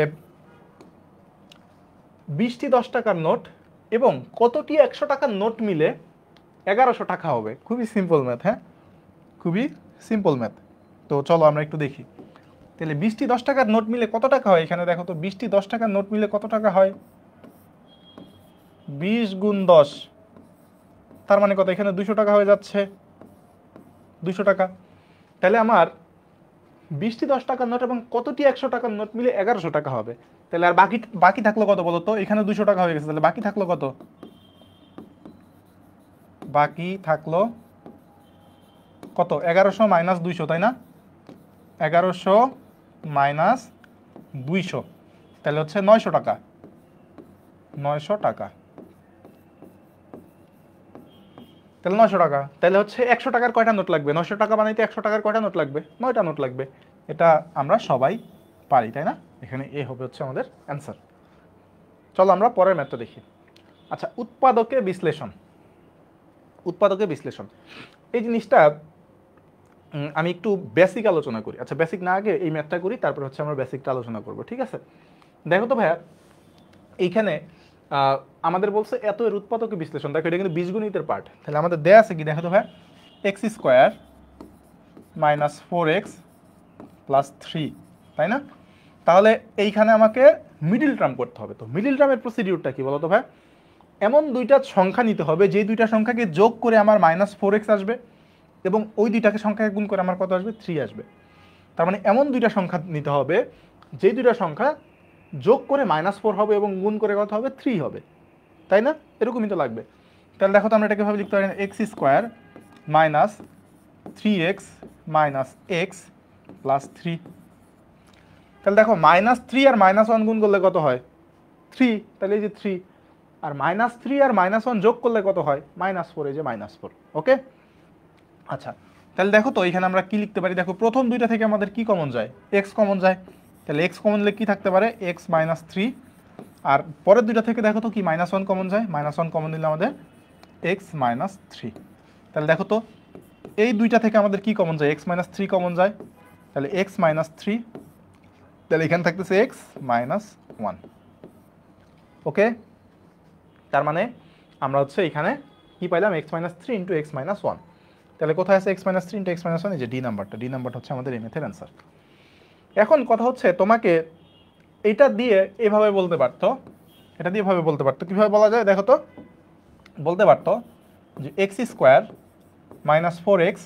S1: 20টি 10 টাকার নোট এবং কতটি 100 টাকার নোট মিলে 1100 টাকা হবে। খুবই সিম্পল ম্যাথ। হ্যাঁ, খুবই সিম্পল ম্যাথ। তো চলো আমরা একটু দেখি। তাহলে 20টি 10 টাকার নোট মিলে কত টাকা হয়? এখানে দেখো তো 20টি 10 টাকার নোট মিলে কত টাকা হয়? 20 গুণ 10, তার মানে কত? এখানে 200 টাকা হয়ে যাচ্ছে, 200 টাকা। তাহলে আমার 20টি 10 টাকার নোট এবং কতটি 100 টাকার নোট মিলে 1100 টাকা হবে। তাহলে আর বাকি বাকি থাকলো কত বলো তো? এখানে 200 টাকা হয়ে গেছে, তাহলে বাকি থাকলো কত? বাকি থাকলো কত? 1100 মাইনাস 200, তাই না? 1100 মাইনাস 200, তাহলে হচ্ছে 900 টাকা। 900 টাকা, তাহলে 900 টাকা। তাহলে হচ্ছে 100 টাকার কয়টা নোট লাগবে? 900 টাকা বানাইতে 100 টাকার কয়টা নোট লাগবে? 9টা নোট লাগবে। এটা আমরা সবাই পারি, তাই না? এখানে এ হবে হচ্ছে আমাদের অ্যান্সার। চলো আমরা পরের ম্যাথটা দেখি। আচ্ছা, উৎপাদকে বিশ্লেষণ। উৎপাদকে বিশ্লেষণ এই জিনিসটা আমি একটু বেসিক আলোচনা করি। আচ্ছা, বেসিক না, আগে এই ম্যাথটা করি, তারপর হচ্ছে আমরা বেসিকটা আলোচনা করব, ঠিক আছে? দেখো তো ভাইয়া, এইখানে আমাদের বলছে এত এর উৎপাদকে বিশ্লেষণ। দেখো এটা কিন্তু বীজগণিতের পার্ট। তাহলে আমাদের দেয়া আছে কি, দেখো তো ভাই, x square minus 4x plus 3, তাই না? তাহলে এইখানে আমাকে মিডিল টার্ম করতে হবে। তো মিডিল টার্মের প্রসিডিউরটা কি বলো তো ভাই? এমন দুইটা সংখ্যা নিতে হবে যেই দুইটা সংখ্যাকে যোগ করে আমার -4x আসবে এবং ওই দুইটাকে সংখ্যাকে গুণ করে আমার কত আসবে? 3 আসবে। তার মানে এমন দুইটা সংখ্যা নিতে হবে যেই দুইটা সংখ্যা যোগ করে -4 হবে এবং গুণ করে কত হবে? 3 হবে, তাই না? এরকমই তো লাগবে। তাহলে দেখো তো আমরা এটাকে ভাবে লিখতে পারি, x square minus 3x minus x plus 3। তাহলে দেখো -3 আর -1 গুণ করলে কত হয়? 3। তাহলে এই যে 3, আর -3 আর -1 যোগ করলে কত হয়? -4। এই যে -4। ওকে, আচ্ছা, তাহলে দেখো তো এখানে আমরা কি লিখতে পারি। দেখো প্রথম দুইটা থেকে আমাদের কি কমন যায়? x কমন যায়। তাহলে x কমন নিলে কি থাকতে পারে? x minus 3। আর পরের দুইটা থেকে দেখো তো কি -1 কমন যায়। -1 কমন নিলে আমাদের x মাইনাস 3। তাহলে দেখো তো এই দুইটা থেকে আমাদের কি কমন যায়? x মাইনাস 3 কমন যায়। তাহলে x মাইনাস 3, তাহলে এখানে থাকতেছে x মাইনাস 1। ওকে, তার মানে আমরা হচ্ছে এখানে কি পাইলাম? x minus 3 into x minus 1। তাহলে কোথায় আছে x minus 3 into x minus 1? এই যে ডি নাম্বারটা হচ্ছে আমাদের এই ম্যাথের অ্যান্সার। এখন কথা হচ্ছে তোমাকে এটা দিয়ে এভাবে বলতে পারতো, এটা দিয়ে এভাবে বলতে পারতো। কীভাবে বলা যায় দেখো তো? বলতে পারতো যে x square minus 4x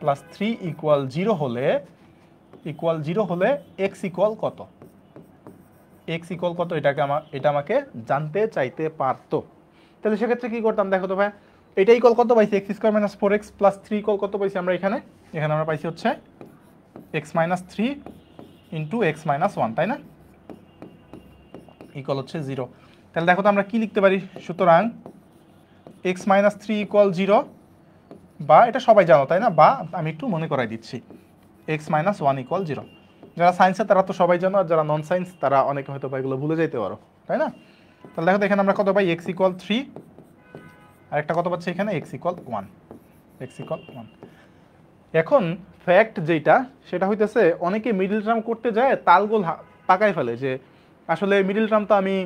S1: plus 3 equal 0 হলে এক্স ইকুয়াল কত? এক্স ইকুয়াল কত এটা আমাকে জানতে চাইতে পারতো। তাহলে সেক্ষেত্রে কি করতাম? দেখো তো ভাই, এটা ইকুয়াল কত পাইছি? X square minus 4x plus 3 equal কত পাইছি আমরা এখানে? এখানে আমরা পাইছি হচ্ছে x minus 3 into x minus 1, তাই না? ইকুয়াল হচ্ছে 0। তাহলে দেখো তো আমরা কি লিখতে পারি? সুতরাং এক্স মাইনাস 3 ইকুয়াল 0, বা এটা সবাই জানো, তাই না? বা আমি একটু মনে করাই দিচ্ছি, এক্স মাইনাস 1 ইকুয়াল 0। যারা সায়েন্সে তারা তো সবাই জানো, আর যারা নন সায়েন্স তারা অনেকে হয়তো বা এগুলো ভুলে যেতে পারো, তাই না? তাহলে দেখো তো এখানে আমরা কত পাই? এক্স ইকুয়াল 3, আর একটা কত পাচ্ছি এখানে? X equal 1। X equal 1। এখন ফ্যাক্ট যেটা, সেটা হইতেছে অনেকে মিডল টার্ম করতে যায় তালগোল পাকায় ফেলে যে আসলে মিডল টার্ম তো আমি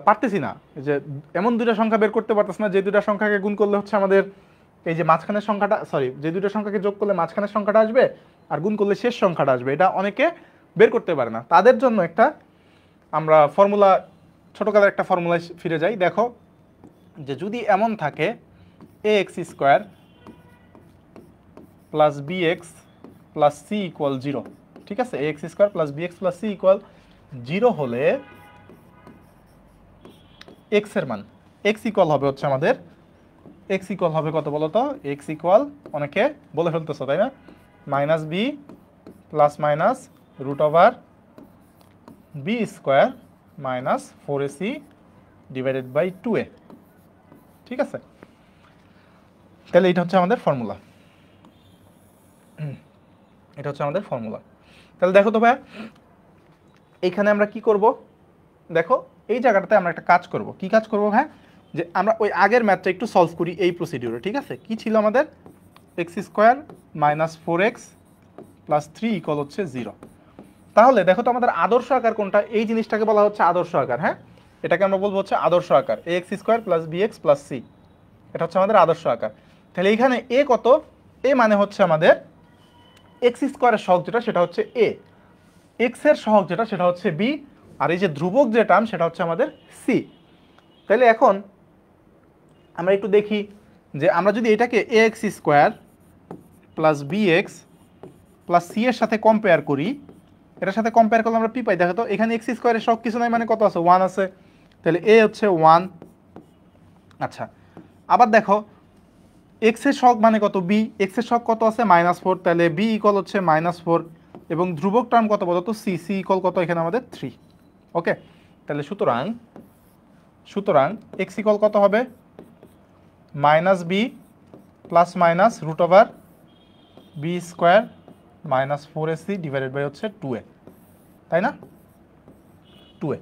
S1: পারতেছি না, যে এমন দুইটা সংখ্যা বের করতে পারতেছি না যে দুইটা সংখ্যাকে গুণ করলে হচ্ছে আমাদের এই যে মাঝখানের সংখ্যাটা, সরি, যে দুইটা সংখ্যাকে যোগ করলে মাঝখানের সংখ্যাটা আসবে আর গুণ করলে শেষ সংখ্যাটা আসবে, এটা অনেকে বের করতে পারে না। তাদের জন্য একটা আমরা ফর্মুলা, ছোটকালের একটা ফর্মুলায় ফিরে যাই। দেখো যে যদি এমন থাকে A x square plus B x plus C equal 0, ঠিক আছে? A x square plus B x plus C equal 0 হলে এক্স এর মান, এক্স ইকুয়াল হবে হচ্ছে আমাদের, এক্স ইকুয়াল হবে কত বলো তো? এক্স ইকুয়াল, অনেকে বলে ফেলতেছো তাই না, minus b plus minus root over b square minus 4ac divided by 2a। ঠিক আছে, তাহলে এটা হচ্ছে আমাদের ফর্মুলা, এটা হচ্ছে আমাদের ফর্মুলা। তাহলে দেখো তো ভাই এইখানে আমরা কি করব, দেখো এই জায়গাটাতে আমরা একটা কাজ করব। কি কাজ করব ভাই, যে আমরা ওই আগের ম্যাথটা একটু সলভ করি এই প্রসিডিউরে। ঠিক আছে, কি ছিল আমাদের, x square minus 4x plus 3 equal হচ্ছে 0। তাহলে দেখো তো আমাদের আদর্শ আকার কোনটা, এই জিনিসটাকে বলা হচ্ছে আদর্শ আকার। হ্যাঁ, এটাকে আমরা বলবো হচ্ছে আদর্শ আকার, A x square plus B x plus C, এটা হচ্ছে আমাদের আদর্শ আকার। তাহলে এইখানে এ কত, এ মানে হচ্ছে আমাদের এক্স স্কোয়ারের সহগ যেটা সেটা হচ্ছে এ, এক্স এর সহগ যেটা সেটা হচ্ছে বি, আর এই যে ধ্রুবক যে টার্ম সেটা হচ্ছে আমাদের সি। তাহলে এখন আমরা একটু দেখি যে আমরা যদি এটাকে A x square plus B x plus C এর সাথে কম্পেয়ার করি, এটার সাথে কম্পেয়ার করলে আমরা পি পাই। দেখো তো এখানে এক্স স্কোয়ারের সব কিছু নাই, মানে কত আছে, 1 আছে, তাহলে এ হচ্ছে 1। আচ্ছা, আবার দেখো এক্স এর সহগ মানে কত, বি, এক্স এর সহগ কত আছে, -4, তাহলে বি ইকুয়াল হচ্ছে -4, এবং ধ্রুবক টার্ম কত বলো তো, সি, সি ইকুয়াল কত এখানে আমাদের 3। ওকে, তাহলে সুতরাং এক্স ইকুয়াল কত হবে, -b plus minus root over b square minus 4ac divided by হচ্ছে 2a, তাই না, 2a।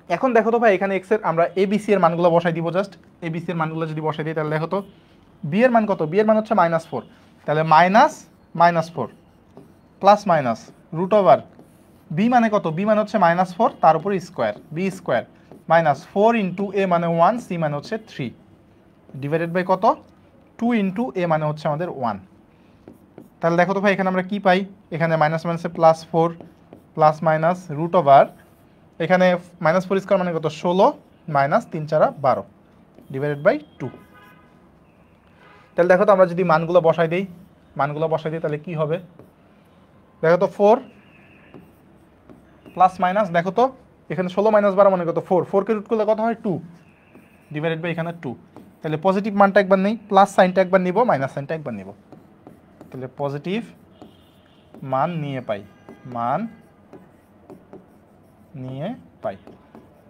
S1: এখন দেখো তো ভাই এখানে এক্স এর আমরা এবিসি এর মানগুলো বসাই দিব, জাস্ট এবিসি এর মানগুলো যদি বসাই দিই তাহলে দেখো তো বি এর মান কত, বি এর মান হচ্ছে -4, তাহলে -4 plus minus root over b মানে কত, বি মানে হচ্ছে -4, তার উপরে square, b square minus 4 into a মানে 1, সি মানে হচ্ছে 3 ডিভাইডেড বাই কত, 2 ইন্টু এ মানে হচ্ছে আমাদের 1। তাহলে দেখো তো ভাই এখানে আমরা কি পাই, এখানে মাইনাস মাইনাসে +4 প্লাস মাইনাস রুট ওভার, এখানে -4 স্কোয়ার মানে কত, 16 মাইনাস 3 4 12 ডিভাইডেড বাই 2। তাহলে দেখো তো আমরা যদি মানগুলো বসাই দিই, তাহলে কি হবে, দেখো তো 4 প্লাস মাইনাস, দেখো তো এখানে 16 মাইনাস 12 মানে কত, 4, 4 কে রুট করলে কত হয় 2 ডিভাইডেড বাই এখানে 2। তাহলে পজিটিভ মানটা একবার নেই, প্লাস সাইনটা একবার নিব, মাইনাস সাইনটা একবার নিব, তাহলে পজিটিভ মান নিয়ে পাই,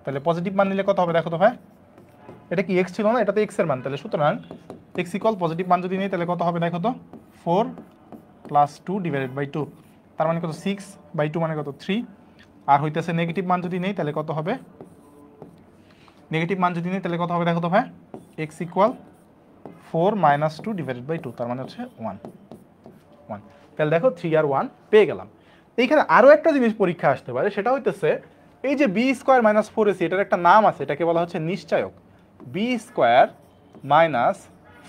S1: তাহলে পজিটিভ মান নিলে কত হবে, দেখো তো ভাই এটা কি এক্স ছিল না, এটা তো এক্স এর মান, তাহলে সুতরাং এক্স ইকুয়াল পজিটিভ মান যদি নেই তাহলে কত হবে, দেখো তো 4 প্লাস 2 ডিভাইডেড বাই 2, তার মানে কত 6/2 মানে কত 3, আর হইতেছে নেগেটিভ মান যদি নেই তাহলে কত হবে, দেখো তো ভাই x equal 4 minus 2 divided by 2, তার মানে হচ্ছে 1। তাহলে দেখো 3 আর 1 পেয়ে গেলাম। এইখানে আরও একটা জিনিস পরীক্ষা আসতে পারে, সেটা হইতেছে এই যে বি স্কোয়ার মাইনাস 4ac, এটার একটা নাম আছে, এটাকে বলা হচ্ছে নিশ্চায়ক। বি স্কোয়ার মাইনাস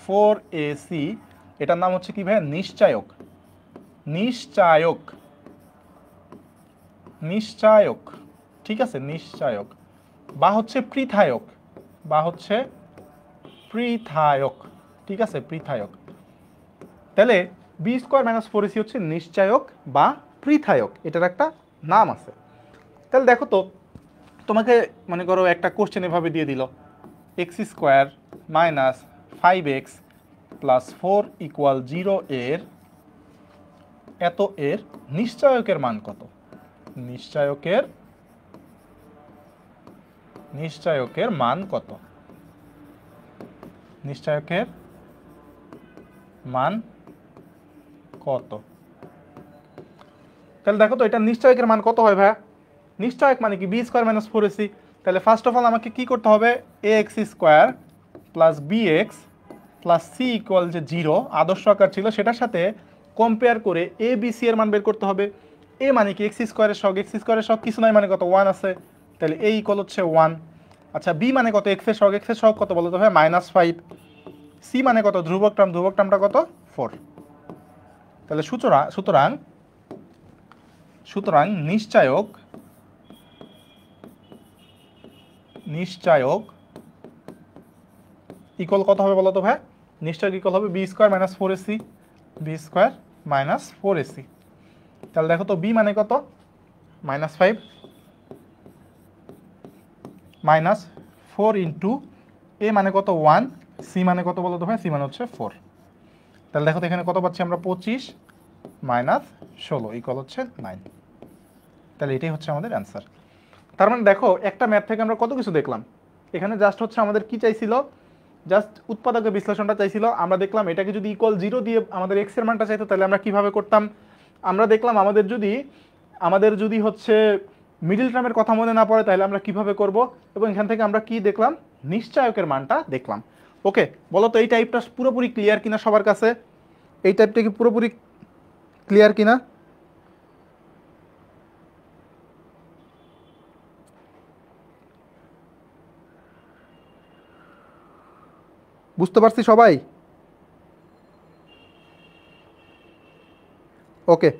S1: 4ac, এটার নাম হচ্ছে কি ভাই, নিশ্চায়ক, ঠিক আছে, নিশ্চায়ক বা হচ্ছে পৃথায়ক, ঠিক আছে, পৃথায়ক। তাহলে বি স্কোয়ার মাইনাস 4ac হচ্ছে নিশ্চায়ক বা পৃথায়ক, এটার একটা নাম আছে। তাহলে দেখো তো তোমাকে মনে করো একটা কোশ্চেন এভাবে দিয়ে দিল, x square minus 5x plus 4 equal 0 এর নিশ্চায়কের মান কত, নিশ্চায়কের মান কত, তাহলে দেখো তো এটা নিশ্চয়কের মান কত হয় ভাইয়া, নিশ্চয়ক মানে কি বি স্কোয়ার মাইনাস 4ac। তাহলে ফার্স্ট অফ অল আমাকে কি করতে হবে, a x square plus B x plus C equal যে 0 আদর্শ আকার ছিল সেটার সাথে কম্পেয়ার করে এ বি সি এর মান বের করতে হবে। এ মানে কি এক্স স্কোয়ারের সহগ, কিছু নাই মানে কত 1 আছে, তাহলে এ ইকুয়াল হচ্ছে 1। আচ্ছা, বি মানে কত, এক্স এর সহগ কত বলো তো ভাই, -5। সি মানে কত, ধ্রুবক টার্মটা কত 4। তাহলে সুতরাং নিশ্চায়ক ইকুয়াল কত হবে বলো তো ভাই, নিশ্চয়ক ইকুয়াল হবে বি স্কোয়ার মাইনাস 4ac, তাহলে দেখো তো বি মানে কত, -5 মাইনাস 4 ইন্টু এ মানে কত 1, সি মানে কত বলো তো ভাই, সি মানে হচ্ছে 4। তাহলে দেখো তো এখানে কত পাচ্ছি আমরা, 25 মাইনাস 16 ইকুয়াল হচ্ছে 9। তাহলে এটাই হচ্ছে আমাদের অ্যান্সার। তার মানে দেখো একটা ম্যাথ থেকে আমরা কত কিছু দেখলাম। এখানে জাস্ট হচ্ছে আমাদের কি চাইছিল, জাস্ট উৎপাদকের বিশ্লেষণটা চাইছিল। আমরা দেখলাম এটাকে যদি ইকুয়াল 0 দিয়ে আমাদের এক্স এর মানটা চাইতো তাহলে আমরা কিভাবে করতাম। আমরা দেখলাম আমাদের যদি হচ্ছে মিডল টার্মের কথা মনে না পড়ে তাহলে আমরা কিভাবে করব, এবং এখান থেকে আমরা কি দেখলাম, নিশ্চয়কের মানটা দেখলাম। ওকে, বলো তো এই টাইপটা পুরোপুরি ক্লিয়ার কিনা সবার কাছে? এই টাইপটা কি পুরোপুরি ক্লিয়ার কিনা? বুঝতে পারছি সবাই? ওকে,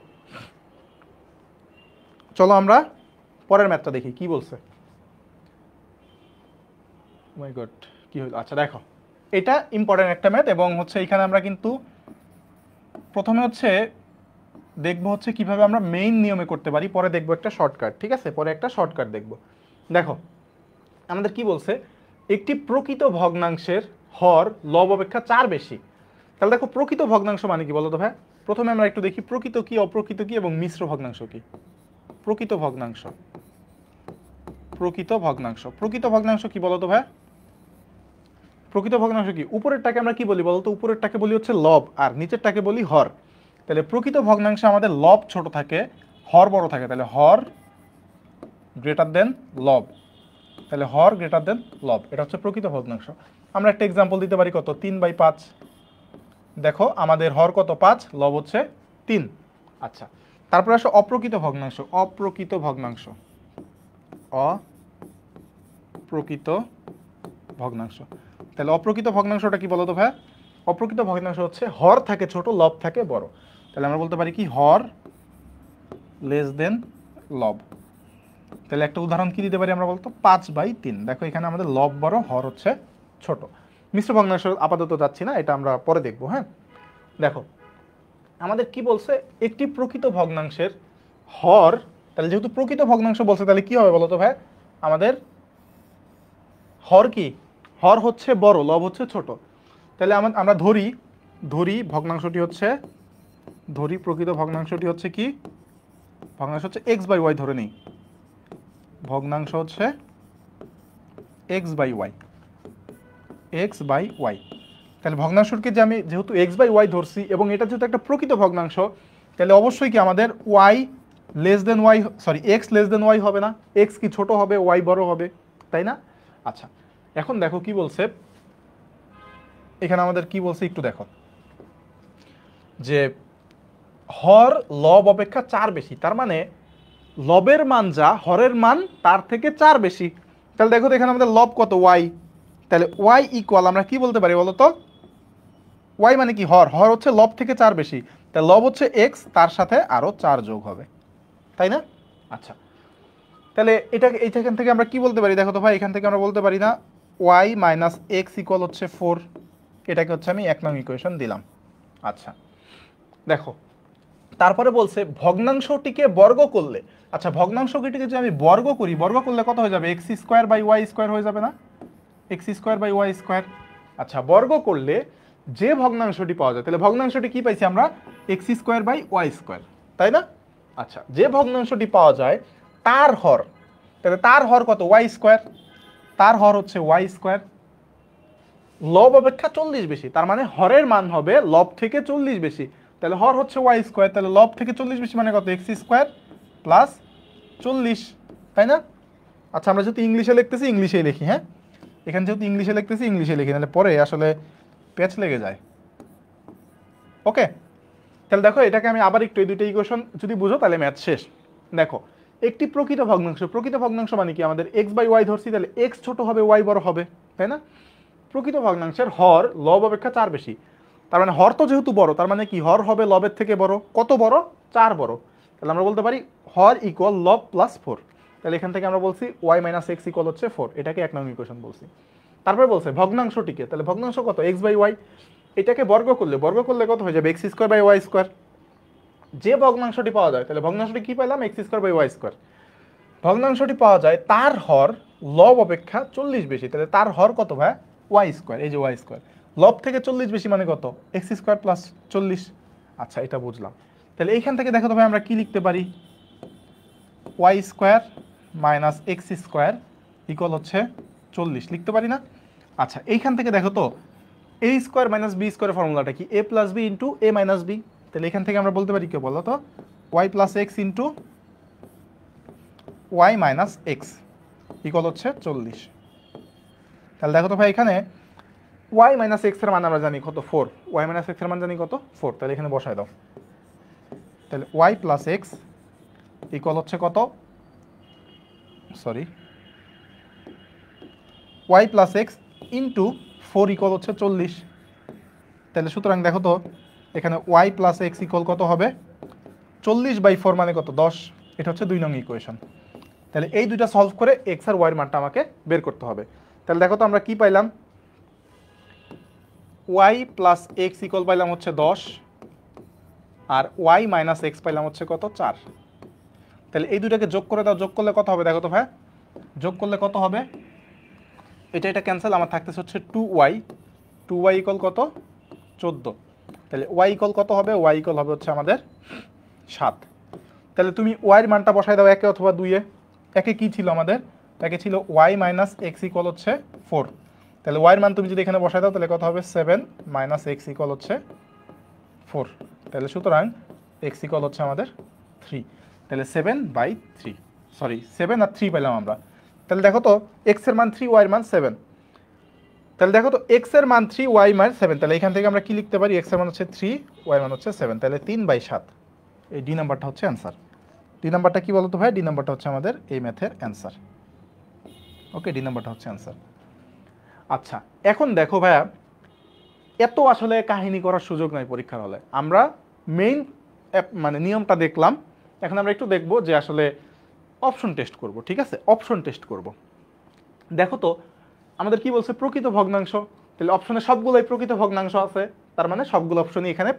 S1: চলো আমরা পরের ম্যাথটা দেখি কি বলছে। মাই গড, কি হলো? আচ্ছা দেখো, এটা ইম্পর্টেন্ট একটা ম্যাথ, এবং হচ্ছে এখানে আমরা কিন্তু প্রথমে হচ্ছে দেখবো হচ্ছে কিভাবে আমরা মেইন নিয়মে করতে পারি, পরে দেখবো একটা শর্টকাট। ঠিক আছে, পরে একটা শর্টকাট দেখবো। দেখো আমাদের কি বলছে, একটি প্রকৃত ভগ্নাংশের হর লব অপেক্ষা 4 বেশি। তাহলে দেখো প্রকৃত ভগ্নাংশ মানে কি বলো তো ভাই? প্রথমে আমরা একটু দেখি প্রকৃত কি, অপ্রকৃত কি এবং মিশ্র ভগ্নাংশ কি। প্রকৃত ভগ্নাংশ, প্রকৃত ভগ্নাংশ, প্রকৃত ভগ্নাংশ কি বলো তো ভাই? প্রকৃত ভগ্নাংশ কি? উপরেরটাকে আমরা কি বলি বলতো? উপরেরটাকে বলি হচ্ছে লব, আর নিচেরটাকে বলি হর। তাহলে প্রকৃত ভগ্নাংশে আমাদের লব ছোট থাকে, হর বড় থাকে। তাহলে হর গ্রেটার দেন লব, তাহলে হর গ্রেটার দেন লব, এটা হচ্ছে প্রকৃত ভগ্নাংশ। আমরা একটা এক্সাম্পল দিতে পারি, কত? 3/5। দেখো আমাদের হর কত? 5, লব হচ্ছে 3। আচ্ছা, তারপরে আসো অপ্রকৃত ভগ্নাংশ। অপ্রকৃত ভগ্নাংশ, অপ্রকৃত ভগ্নাংশ। তাহলে অপ্রকৃত ভগ্নাংশটা কি বলতো ভাই? অপ্রকৃত ভগ্নাংশ হচ্ছে হর থাকে ছোট, লব থাকে বড়। তাহলে আমরা বলতে পারি কি, হর লেস দেন লব। তাহলে একটা উদাহরণ কি দিতে পারি আমরা বলতো? 5/3। দেখো এখানে আমাদের লব বড়, হর হচ্ছে ছোট। মিশ্র ভগ্নাংশ আপাতত যাচ্ছি না, এটা আমরা পরে দেখবো। হ্যাঁ, দেখো আমাদের কি বলছে, একটি প্রকৃত ভগ্নাংশের হর, তাহলে যেহেতু প্রকৃত ভগ্নাংশ বলছে তাহলে কি হবে বলতো ভাই? আমাদের হর কি? হর হচ্ছে বড়, লব হচ্ছে ছোট। তাহলে আমরা ধরি ভগ্নাংশটি হচ্ছে, ধরি প্রকৃত ভগ্নাংশটি হচ্ছে কি? ভগ্নাংশ হচ্ছে x/y ধরে নেই। ভগ্নাংশ হচ্ছে x/y, x/y। তাহলে ভগ্নাংশকে যে আমি যেহেতু x/y ধরছি এবং এটা যেহেতু একটা প্রকৃত ভগ্নাংশ, তাহলে অবশ্যই কি আমাদের y less than y, sorry x less than y হবে না? x কি ছোট হবে, y বড় হবে, তাই না? আচ্ছা, এখন দেখো কি বলছে এখানে, আমাদের কি বলছে একটু দেখো, যে হর লব অপেক্ষা 4 বেশি। তার মানে লবের মান যা, হরের মান তার থেকে 4 বেশি। তাহলে দেখো এখানে আমাদের লব কত? y। তাহলে y ইকুয়াল আমরা কি বলতে পারি বলতো? y মানে কি? হর। হর হচ্ছে লব থেকে 4 বেশি, তাহলে লব হচ্ছে x, তার সাথে আরো 4 যোগ হবে, তাই না? আচ্ছা, তাহলে এইখান থেকে আমরা কি বলতে পারি দেখো তো ভাই? এখান থেকে আমরা বলতে পারি না y মাইনাস এক্স ইকুয়াল হচ্ছে 4। এটাকে হচ্ছে আমি 1 নং ইকুয়েশন দিলাম। আচ্ছা দেখো, তারপরে বলছে ভগ্নাংশটিকে বর্গ করলে, আচ্ছা ভগ্নাংশটিকে যদি আমি বর্গ করি, বর্গ করলে কত হয়ে যাবে? x² / y² হয়ে যাবে না? x²/y²। আচ্ছা, বর্গ করলে যে ভগ্নাংশটি পাওয়া যায়, তাহলে ভগ্নাংশটি কি পাইছি আমরা? x²/y², তাই না? আচ্ছা, যে ভগ্নাংশটি পাওয়া যায় তার হর, তাহলে তার হর কত? y²। তার হর হচ্ছে y²। লব অপেক্ষা 40 বেশি, তার মানে হরের মান হবে লব থেকে 40 বেশি। তাহলে হর হচ্ছে y², তাহলে লব থেকে 40 বেশি মানে কত? x² + 40, তাই না? আচ্ছা, আমরা যেহেতু ইংলিশে লিখতেছি ইংলিশেই লিখি। হ্যাঁ, এখানে যেহেতু ইংলিশে লিখতেছি ইংলিশে লিখি, তাহলে পরে আসলে পেচ লেগে যায়। ওকে, তাহলে দেখো এটাকে আমি আবার একটু, এই দুটো ইকুয়েশন যদি বুঝো তাহলে ম্যাথ শেষ। দেখো একটি প্রকৃত ভগ্নাংশ, প্রকৃত ভগ্নাংশ মানে কি? আমাদের x/y ধরছি, তাহলে x ছোট হবে, y বড় হবে, তাই না? প্রকৃত ভগ্নাংশের হর লব অপেক্ষা 4 বেশি, তার মানে হর তো যেহেতু বড়, তার মানে কি হর হবে লবের থেকে বড়। কত বড়? 4 বড়। তাহলে আমরা বলতে পারি হর ইকুয়াল লব প্লাস 4। তাহলে এখান থেকে আমরা বলছি y মাইনাস এক্স ইকুয়াল হচ্ছে 4, এটাকে 1 নং ইকুয়েশন বলছি। তারপরে বলছে ভগ্নাংশটিকে, তাহলে ভগ্নাংশ কত? x/y। এটাকে বর্গ করলে কত হয়ে যাবে? x² / y²। যে ভগ্নাংশটি পাওয়া যায়, তাহলে ভগ্নাংশটি কি পেলাম? x²/y²। ভগ্নাংশটি পাওয়া যায় তার হর লব অপেক্ষা 40 বেশি, তাহলে তার হর কত ভাই? y²। এই যে y², লব থেকে 40 বেশি মানে কত, এক্স স্কোয়ার প্লাস 40। আচ্ছা, এটা বুঝলাম। তাহলে এইখান থেকে দেখো তো ভাই আমরা কি লিখতে পারি, y square minus x square equal হচ্ছে 40 লিখতে পারি না? আচ্ছা, এইখান থেকে দেখো তো এ স্কোয়ার মাইনাস বি স্কোয়ারের ফর্মুলাটা কি, a plus b into a minus b. তাহলে এখান থেকে আমরা বলতে পারি কি, বলো তো, y plus x into y minus x equal হচ্ছে 40। তাহলে দেখো তো ভাই এখানে ওয়াই মাইনাস এক্স এর মান আমরা জানি কত, 4। ওয়াই মাইনাস এক্স এর মান জানি কত, 4। তাহলে এখানে বসায় দাও। তাহলে ওয়াই প্লাস এক্স ইকুয়াল হচ্ছে কত, sorry, y plus x into 4 equal হচ্ছে 40। তাহলে সুতরাং দেখো তো এখানে ওয়াই প্লাস এক্স ইকুয়াল কত হবে, 40/4 মানে কত, 10। এটা হচ্ছে 2 নং ইকুয়েশন। তাহলে এই দুইটা সলভ করে এক্স আর ওয়াই এর মানটা আমাকে বের করতে হবে। তাহলে দেখো তো আমরা কি পাইলাম, ওয়াই প্লাস এক্স ইকুয়াল পাইলাম হচ্ছে 10, আর ওয়াই মাইনাস এক্স পাইলাম হচ্ছে কত, 4। তাহলে এই দুটাকে যোগ করে দাও, যোগ করলে কত হবে দেখো তো ভাই, যোগ করলে কত হবে, এটা ক্যান্সেল, আমার থাকতেছে হচ্ছে 2y, 2y ইকুয়াল কত, 14। তাহলে ওয়াই ইকুয়াল কত হবে, ওয়াই ইকুয়াল হবে হচ্ছে আমাদের 7। তাহলে তুমি ওয়াই এর মানটা বসাই দাও 1 অথবা 2-এ। একে কি ছিল আমাদের, একে ছিল ওয়াই মাইনাস এক্স ইকুয়াল হচ্ছে 4। তাহলে ওয়াই এর মান তুমি যদি এখানে বসাই দাও তাহলে কত হবে, 7 মাইনাস এক্স ইকুয়াল হচ্ছে 4। তাহলে সুতরাং এক্স ইকুয়াল হচ্ছে আমাদের 3। তাহলে 7/3, সরি 7 আর 3 পেলাম আমরা। তাহলে দেখো তো এক্স এর মান 3, ওয়াই এর মান 7। তাহলে দেখো তো এক্স এর মান 3, ওয়াই মান 7। তাহলে এখান থেকে আমরা কি লিখতে পারি, এক্স এর মান হচ্ছে 3, ওয়াই এর মান হচ্ছে 7। তাহলে 3/7, এই ডি নাম্বারটা হচ্ছে অ্যান্সার। ডি নাম্বারটা কি বলতো ভাই, ডি নাম্বারটা হচ্ছে আমাদের এই ম্যাথের অ্যান্সার। ওকে, ডি নাম্বারটা হচ্ছে অ্যান্সার। আচ্ছা, এখন দেখো ভাইয়া, এত আসলে কাহিনী করার সুযোগ নাই পরীক্ষার হলে। আমরা মেইন মানে নিয়মটা দেখলাম, এখন আমরা একটু দেখব যে আসলে অপশন টেস্ট করব। ঠিক আছে, অপশন টেস্ট করব। দেখো তো আমাদের কি বলছে, প্রকৃত ভগ্নাংশ। তাহলে অপশনে সবগুলোই প্রকৃত ভগ্নাংশ আছে, তার মানে সবগুলো অপশনই এখানে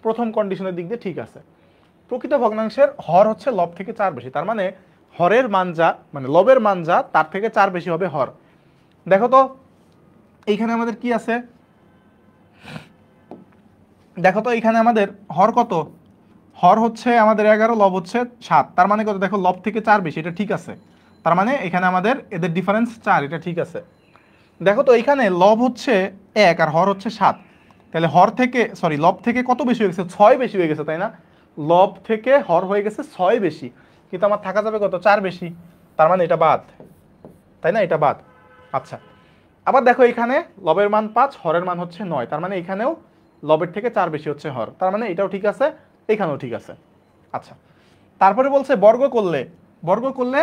S1: প্রথম কন্ডিশনের দিক দিয়ে ঠিক আছে। প্রকৃত ভগ্নাংশের হর হচ্ছে লব থেকে 4 বেশি, তার মানে হরের মান যা, মানে লবের মান যা তার থেকে 4 বেশি হবে হর। দেখো তো এইখানে আমাদের কি আছে, দেখো তো এখানে আমাদের হর কত, হর হচ্ছে আমাদের 11, লব হচ্ছে 7। তার মানে কত, দেখো লব থেকে 4 বেশি, এটা ঠিক আছে। তার মানে এখানে আমাদের এদের ডিফারেন্স 4, এটা ঠিক আছে। দেখো তো এখানে লব হচ্ছে 1 আর হর হচ্ছে 7। তাহলে হর থেকে, সরি, লব থেকে কত বেশি হয়ে গেছে, 6 বেশি হয়ে গেছে, তাই না? লব থেকে হর হয়ে গেছে 6 বেশি, কিন্তু আমার থাকা যাবে কত, 4 বেশি। তার মানে এটা বাদ, তাই না? এটা বাদ। আচ্ছা, আবার দেখো এখানে লবের মান 5, হরের মান হচ্ছে 9। তার মানে এখানেও লবের থেকে 4 বেশি হচ্ছে হর, তার মানে এটাও ঠিক আছে, এখানেও ঠিক আছে। আচ্ছা, তারপরে বলছে বর্গ করলে, বর্গ করলে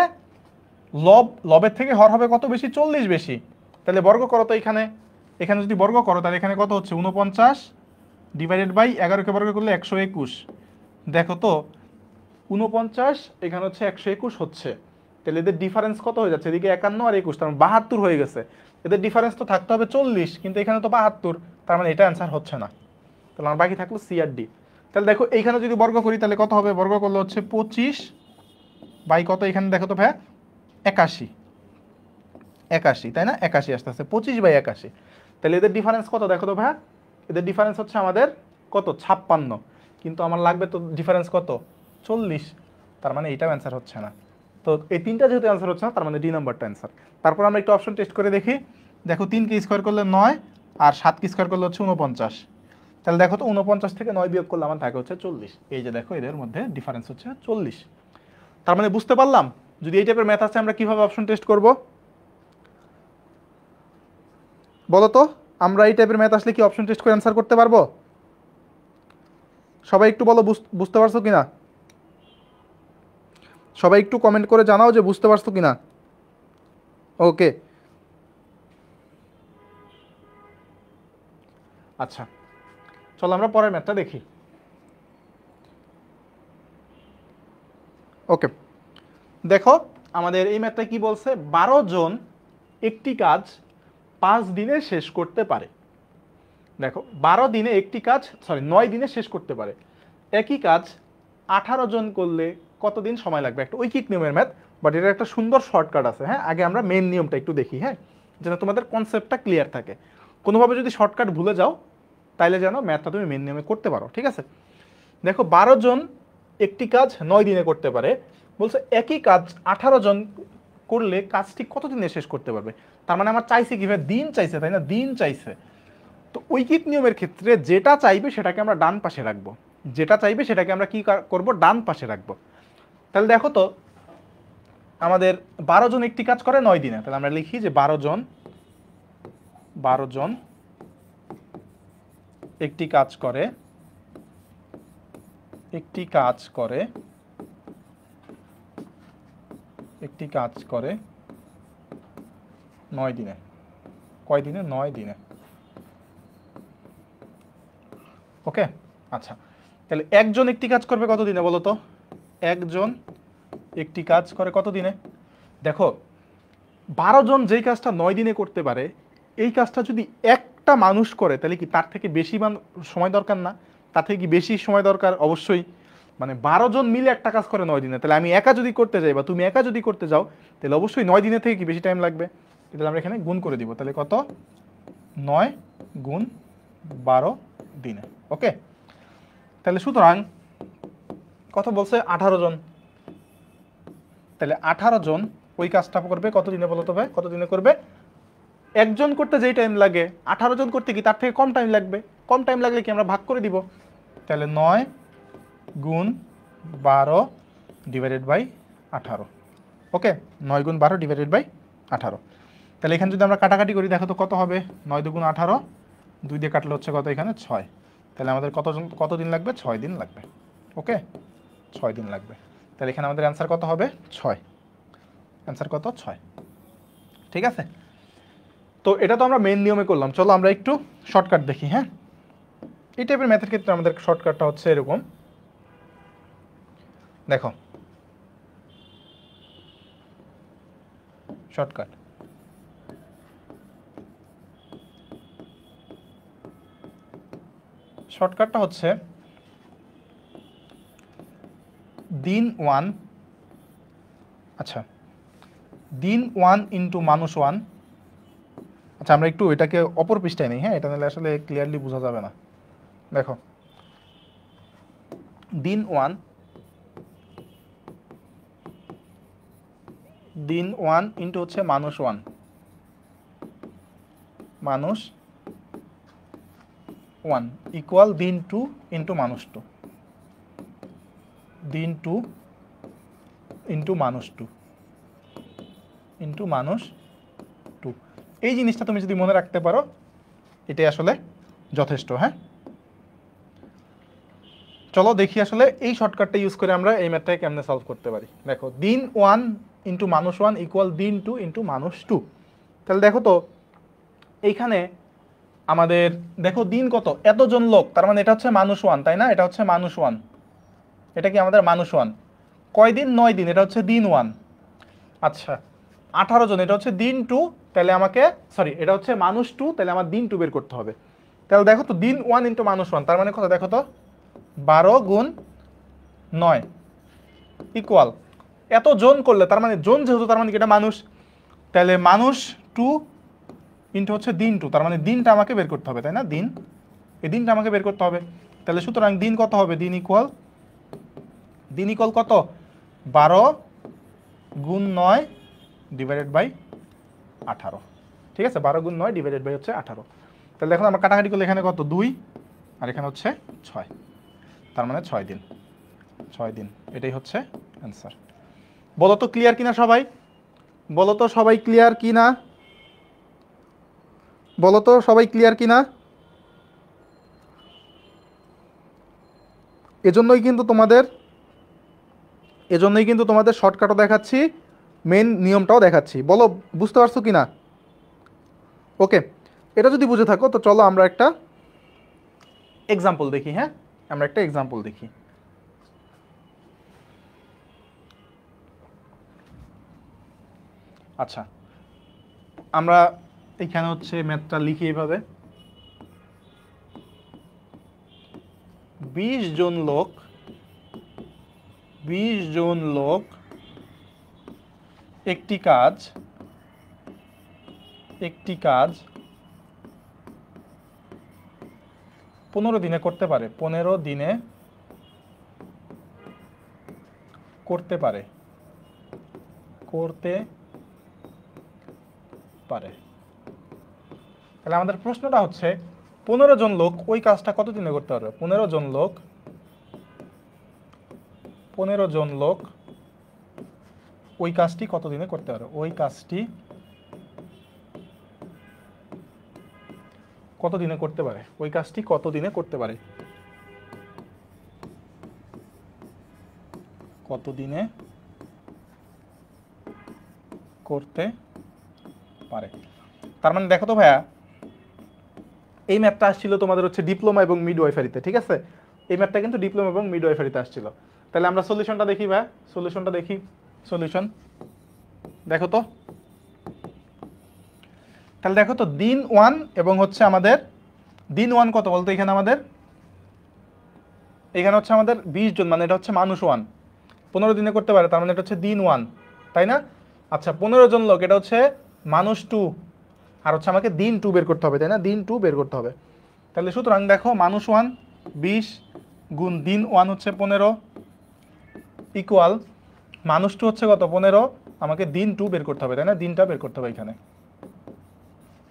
S1: লবের থেকে হর হবে কত বেশি, 40 বেশি। তাহলে বর্গ করো তো এখানে, এখানে যদি বর্গ করো তাহলে এখানে কত হচ্ছে, 49 ডিভাইডেড বাই 11কে বর্গ করলে 121। দেখো তো 49 এখানে হচ্ছে 121 হচ্ছে। তাহলে এদের ডিফারেন্স কত হয়ে যাচ্ছে, এদিকে 51 আর 21, তার মানে 72 হয়ে গেছে। এদের ডিফারেন্স তো থাকতে হবে 40, কিন্তু এখানে তো 72, তার মানে এটা অ্যান্সার হচ্ছে না। তাহলে আমার বাকি থাকলো সি আর ডি। তাহলে দেখো এইখানে যদি বর্গ করি তাহলে কত হবে, বর্গ করলে হচ্ছে 25 বাই কত, এখানে দেখো তো ভাই 81, 81, তাই না? 81 আসতেছে, 25/81। তাহলে এদের ডিফারেন্স কত দেখো তো ভাই, এদের ডিফারেন্স হচ্ছে আমাদের কত, 56, কিন্তু আমার লাগবে তো ডিফারেন্স কত, 40। তার মানে এইটাও অ্যান্সার হচ্ছে না। তো এই তিনটা যেহেতু অ্যান্সার হচ্ছে না, তার মানে ডি নাম্বারটা অ্যান্সার। তারপর আমরা একটু অপশন টেস্ট করে দেখি। দেখো 3কে স্কোয়ার করলে 9, আর 7কে স্কোয়ার করলে হচ্ছে 49। তাহলে দেখো তো 49 থেকে 9 বিয়োগ করলে আমার থাকে হচ্ছে 40। এই যে দেখো এদের মধ্যে ডিফারেন্স হচ্ছে 40। তার মানে বুঝতে পারলাম, যদি এই টাইপের ম্যাথ আছে আমরা কিভাবে অপশন টেস্ট করব বলো তো? আমরা এই টাইপের ম্যাথ আসলে কি অপশন টেস্ট করে অ্যান্সার করতে পারবো? সবাই একটু বলো বুঝতে পারছো কিনা, সবাই একটু কমেন্ট করে জানাও যে বুঝতে পারছো কিনা। ওকে, আচ্ছা চলো আমরা পরের ম্যাথটা দেখি। ওকে, দেখো আমাদের এই ম্যাথটা কি বলছে, 12 জন একটি কাজ 5 দিনে শেষ করতে পারে। দেখো 12 দিনে একটি কাজ, সরি 9 দিনে শেষ করতে পারে। একই কাজ 18 জন করলে কতদিন সময় লাগবে? একটা ঐকিক নিয়মের ম্যাথ, বাট এটা একটা সুন্দর শর্টকাট আছে। হ্যাঁ, আগে আমরা মেন নিয়মটা একটু দেখি, হ্যাঁ, যেন তোমাদের কনসেপ্টটা ক্লিয়ার থাকে। কোনোভাবে যদি শর্টকাট ভুলে যাও তাইলে যেন ম্যাথটা তুমি মেন নিয়মে করতে পারো, ঠিক আছে? দেখো 12 জন একটি কাজ 9 দিনে করতে পারে, বলছে একই কাজ 18 জন করলে কাজটি কত দিনে শেষ করতে পারবে। তার মানে আমার চাইছে কি ভাই, দিন চাইছে, তাই না? দিন চাইছে। তো ঐকিক নিয়মের ক্ষেত্রে যেটা চাইবে সেটাকে আমরা ডান পাশে রাখবো, যেটা চাইবে সেটাকে আমরা কি করব, ডান পাশে রাখবো। তাহলে দেখো তো আমাদের 12 জন একটি কাজ করে 9 দিনে, তাহলে আমরা লিখি যে 12 জন একটি কাজ করে 9 দিনে। কয় দিনে? 9 দিনে। ওকে, আচ্ছা, তাহলে একজন একটি কাজ করবে কত দিনে বলো তো? একজন একটি কাজ করে কত দিনে? দেখো 12 জন যেই কাজটা 9 দিনে করতে পারে, এই কাজটা যদি একটা মানুষ করে তাহলে কি তার থেকে বেশি সময় দরকার না? তার থেকে কি বেশি সময় দরকার? অবশ্যই। মানে 12 জন মিলে একটা কাজ করে 9 দিনে, তাহলে আমি একা যদি করতে যাই বা তুমি একা যদি করতে যাও তাহলে অবশ্যই 9 দিনের থেকে কি বেশি টাইম লাগবে। তাহলে আমরা এখানে গুণ করে দিব, তাহলে কত? 9 গুণ 12 দিনে। ওকে, তাহলে সুতরাং কত বলছে? 18 জন। তাহলে 18 জন ওই কাজটা করবে কত দিনে বলো তো ভাই? কত দিনে করবে? একজন করতে যেই টাইম লাগে 18 জন করতে কি তার থেকে কম টাইম লাগবে। কম টাইম লাগলে কি আমরা ভাগ করে দিব, তাহলে 9 গুণ 12 ডিভাইডেড বাই 18। ওকে, 9 গুণ 12 ডিভাইডেড বাই 18। তাহলে এখানে যদি আমরা কাটাকাটি করি দেখো তো কত হবে? 9 দুগুণ 18, 2 দিয়ে কাটলে হচ্ছে কত? এখানে 6। তাহলে আমাদের কত দিন লাগবে? 6 দিন লাগবে। ওকে, 6 দিন লাগবে। তাহলে এখানে আমাদের অ্যান্সার কত হবে? 6। অ্যান্সার কত? 6। ঠিক আছে, তো এটা তো আমরা মেন নিয়মে করলাম। চলো আমরা একটু শর্টকাট দেখি। হ্যাঁ, এই টাইপের ম্যাথের ক্ষেত্রে আমাদের শর্টকাটটা হচ্ছে এরকম। দেখো শর্টকাটটা হচ্ছে দিন 1, আচ্ছা দিন 1 ইন্টু মানুষ 1। আচ্ছা আমরা একটু এটাকে অপর পৃষ্ঠায় নেই। হ্যাঁ, এটা নিলে আসলে ক্লিয়ারলি বোঝা যাবে না। দেখো দিন 1 ইন্টু হচ্ছে মানুষ 1, মানুষ 1 ইকুয়াল দিন 2 ইন্টু মানুষ 2, দিন 2 ইন্টু মানুষ 2 ইন্টু মানুষ 2। এই জিনিসটা তুমি যদি মনে রাখতে পারো এটাই আসলে যথেষ্ট। হ্যাঁ, চলো দেখি আসলে এই শর্টকাটটা ইউজ করে আমরা এই ম্যাথটাকে কেমনে সলভ করতে পারি। দেখো দিন 1 ইন্টু মানুষ 1 ইকুয়াল দিন 2 ইন্টু মানুষ 2। তাহলে দেখো তো এইখানে আমাদের দেখো দিন কত? এতজন লোক, তার মানে এটা হচ্ছে মানুষ 1, তাই না? এটা হচ্ছে মানুষ 1, এটা কি আমাদের মানুষ 1। কয় দিন? 9 দিন, এটা হচ্ছে দিন 1। আচ্ছা 18 জন, এটা হচ্ছে দিন 2, তাহলে আমাকে সরি এটা হচ্ছে মানুষ 2, তাহলে আমার দিন 2 বের করতে হবে। তাহলে দেখো তো দিন 1 ইন্টু মানুষ 1, তার মানে কত? দেখো তো 12 গুণ 9 ইকুয়াল এত জন করলে, তার মানে জন যেহেতু তার মানে কি এটা মানুষ, তাহলে মানুষ 2 ইন্টু হচ্ছে দিন 2, তার মানে দিনটা আমাকে বের করতে হবে, তাই না? দিন, এই দিনটা আমাকে বের করতে হবে। তাহলে সুতরাং দিন কত হবে? দিন ইকুয়াল কত? 12 গুণ 9 ডিভাইডেড বাই 18। ঠিক আছে, 12 গুণ 9 ডিভাইডেড বাই হচ্ছে 18। তাহলে দেখুন আমরা কাটাকাটি করলে এখানে কত? 2 আর এখানে হচ্ছে 6, তার মানে 6 দিন। 6 দিন, এটাই হচ্ছে অ্যান্সার। বলো তো ক্লিয়ার কিনা সবাই? বলো তো সবাই ক্লিয়ার কিনা? বলো তো সবাই ক্লিয়ার কিনা? এজন্যই কিন্তু তোমাদের শর্টকাটও দেখাচ্ছি, মেন নিয়মটাও দেখাচ্ছি। বলো বুঝতে পারছো কিনা? ওকে, এটা যদি বুঝে থাকো তো চলো আমরা একটা এক্সাম্পল দেখি। হ্যাঁ, আমরা একটা এক্সাম্পল দেখি। আচ্ছা আমরা এখানে হচ্ছে ম্যাথটা লিখি এইভাবে। 20 জন লোক একটি কাজ 15 দিনে করতে পারে, 15 দিনে করতে পারে, করতে পারে। তাহলে আমাদের প্রশ্নটা হচ্ছে 15 জন লোক ওই কাজটা কত দিনে করতে পারবে? 15 জন লোক, 15 জন লোক ওই কাজটি কত দিনে করতে পারে? ওই কাজটি কত দিনে করতে পারে? ওই কাজটি কত দিনে করতে পারে? কত দিনে করতে পারে? তার মানে দেখো তো ভাইয়া, এই ম্যাথটা আসছিল তোমাদের হচ্ছে ডিপ্লোমা এবং মিডওয়াইফারিতে, ঠিক আছে? এই ম্যাথটা কিন্তু ডিপ্লোমা এবং মিডওয়াইফারিতে আসছিল। তাহলে আমরা সলিউশনটা দেখি ভাইয়া, সলিউশনটা দেখি। সলিউশন দেখো তো, তাহলে দেখো তো দিন 1 এবং হচ্ছে আমাদের দিন 1 কত বলতো? এখানে আমাদের এখানে হচ্ছে আমাদের 20 জন, মানে এটা হচ্ছে মানুষ 1, 15 দিনে করতে পারে, তার মানে এটা হচ্ছে দিন 1, তাই না? আচ্ছা 15 জন লোক, এটা হচ্ছে মানুষ 2, আর হচ্ছে আমাকে দিন 2 বের করতে হবে, তাই না? দিন 2 বের করতে হবে। তাহলে সুতরাং দেখো মানুষ 1 20 গুণ দিন 1 হচ্ছে 15 ইকুয়াল মানুষ 2 হচ্ছে কত? 15, আমাকে দিন 2 বের করতে হবে, তাই না? দিনটা বের করতে হবে এখানে।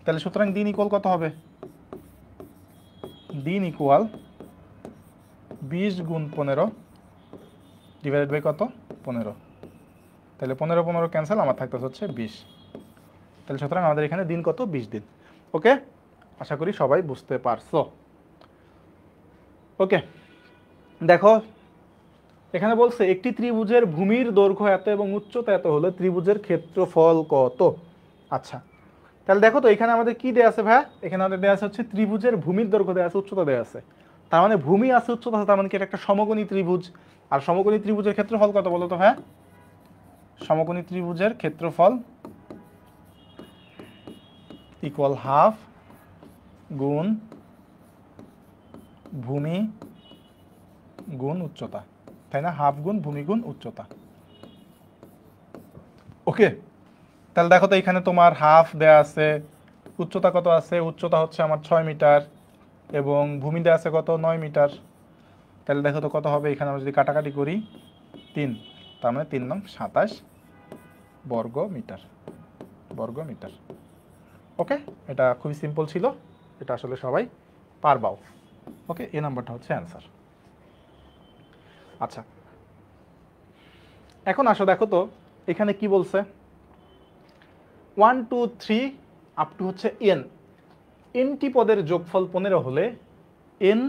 S1: তাহলে সুতরাং দিন ইকুয়াল কত হবে? দিন ইকুয়াল 20 গুণ 15 ডিভাইডেড বাই কত? 15। তাহলে 15 15 ক্যান্সেল, আমার থাকতেছে হচ্ছে 20। তাহলে সুতরাং আমাদের এখানে দিন কত? 20 দিন। ওকে, আশা করি সবাই বুঝতে পারছো। ওকে, দেখো এখানে বলছে একটি ত্রিভুজের ভূমির দৈর্ঘ্য এত এবং উচ্চতা এত হলে ত্রিভুজের ক্ষেত্রফল কত? আচ্ছা, তাহলে দেখো তো এখানে আমাদের কি দেয়া আছে ভাইয়া? এখানে আমাদের দেয়া আছে হচ্ছে ত্রিভুজের ভূমির দৈর্ঘ্য দেয়া আছে, উচ্চতা দেয়া আছে। তার মানে ভূমি আছে, উচ্চতা আছে, তার মানে কি এটা একটা সমকোণী ত্রিভুজ। আর সমকোণী ত্রিভুজের ক্ষেত্রফল কত বলো তো ভাইয়া? সমকোণী ত্রিভুজের ক্ষেত্রফল ইকুয়াল হাফ গুণ ভূমি গুণ উচ্চতা, তাই না? হাফ গুণ ভূমি গুণ উচ্চতা। ওকে, তাহলে দেখো তো এখানে তোমার হাফ দেয়া আছে, উচ্চতা কত আছে? উচ্চতা হচ্ছে আমার 6 মিটার এবং ভূমি দেয়া আছে কত? 9 মিটার। তাহলে দেখো তো কত হবে? এখানে আমরা যদি কাটাকাটি করি 3, তার মানে 3 নং 27 বর্গ মিটার, বর্গ মিটার। ওকে, এটা খুবই সিম্পল ছিল, এটা আসলে সবাই পারবাও। ওকে, এই নাম্বারটা হচ্ছে অ্যান্সার। আচ্ছা, এখন আসো দেখো তো এখানে কি বলছে? 1 2 3 আপ টু হচ্ছে এন, এনটি পদের যোগফল 15 হলে এন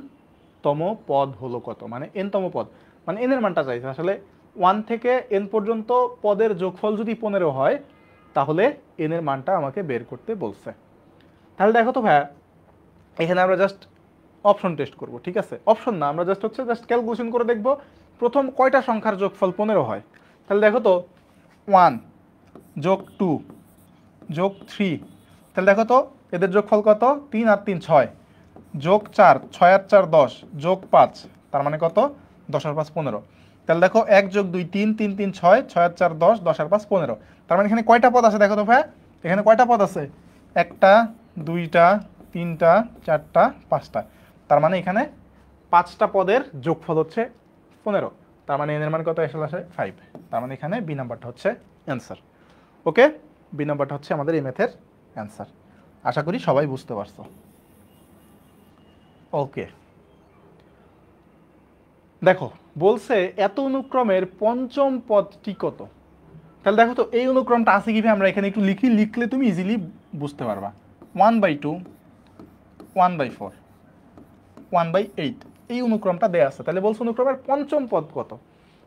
S1: তম পদ হলো কত? মানে এন তম পদ, মানে এন এর মানটা চাইছে আসলে। 1 থেকে এন পর্যন্ত পদের যোগফল যদি 15 হয় তাহলে এন এর মানটা আমাকে বের করতে বলছে। তাহলে দেখো তো ভাইয়া, এখানে আমরা জাস্ট অপশন টেস্ট করব, ঠিক আছে? অপশন না, আমরা জাস্ট ক্যালকুলেশন করে দেখব প্রথম কয়টা সংখ্যার যোগফল 15 হয়। তাহলে দেখো তো 1 যোগ 2 যোগ 3, তাহলে দেখো তো এদের যোগফল কত? 3 আর 3 6, যোগ 4 6 আর 4 10, যোগ 5, তার মানে কত? 10 আর 5 15। তাহলে দেখো 1 যোগ 2 3 3 3 6 6 আর 4 10, 10 আর 5 15। তার মানে এখানে কয়টা পদ আছে দেখো তো ভাই? এখানে কয়টা পদ আছে? একটা, দুইটা, তিনটা, চারটা, পাঁচটা। তার মানে এখানে 5টা পদের যোগফল হচ্ছে 15। তার মানে এর মান কত আসে? 5। তার মানে এখানে বি নাম্বারটা হচ্ছে অ্যান্সার। ওকে, বি নাম্বারটা হচ্ছে আমাদের এই ম্যাথের অ্যান্সার। আশা করি সবাই বুঝতে পারছো। ওকে, দেখো বলছে এত অনুক্রমের পঞ্চম পদটি কত? তাহলে দেখো তো এই অনুক্রমটা আছে কিভাবে? আমরা এখানে একটু লিখি, লিখলে তুমি ইজিলি বুঝতে পারবা। 1/2 1/4 1/8 এই অনুক্রমটা দেয়া আছে। তাহলে বলছে অনুক্রমের পঞ্চম পদ কত?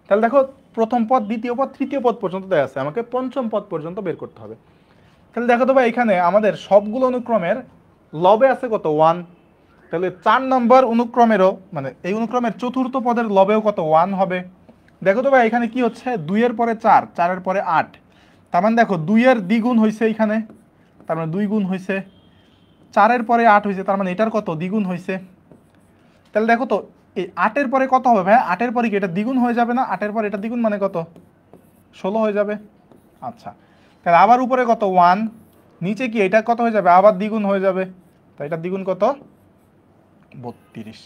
S1: তাহলে দেখো প্রথম পদ, দ্বিতীয় পদ, তৃতীয় পদ পর্যন্ত দেয়া আছে, আমাকে পঞ্চম পদ পর্যন্ত বের করতে হবে। তাহলে দেখো তো ভাই এখানে আমাদের সবগুলো অনুক্রমের লবে আছে কত? 1। তাহলে 4 নম্বর অনুক্রমেরও, মানে এই অনুক্রমের চতুর্থ পদের লবেও কত? 1 হবে। দেখো তো ভাই এখানে কি হচ্ছে? 2 এর পরে 4, 4 এর পরে 8, তার মানে দেখো 2 এর দ্বিগুণ হয়েছে এইখানে, তার মানে 2 গুণ হয়েছে, 4 এর পরে 8 হয়েছে, তার মানে এটার কত? দ্বিগুণ হয়েছে। তাহলে দেখো তো এই 8 এর পরে কত হবে ভাই? 8 এর পরে কি এটা দ্বিগুণ হয়ে যাবে না? 8 এর পরে এটা দ্বিগুণ মানে কত? 16 হয়ে যাবে। আচ্ছা, তাহলে আবার উপরে কত? 1, নিচে কি এটা কত হয়ে যাবে? আবার দ্বিগুণ হয়ে যাবে। তাই এটা দ্বিগুণ কত? 32।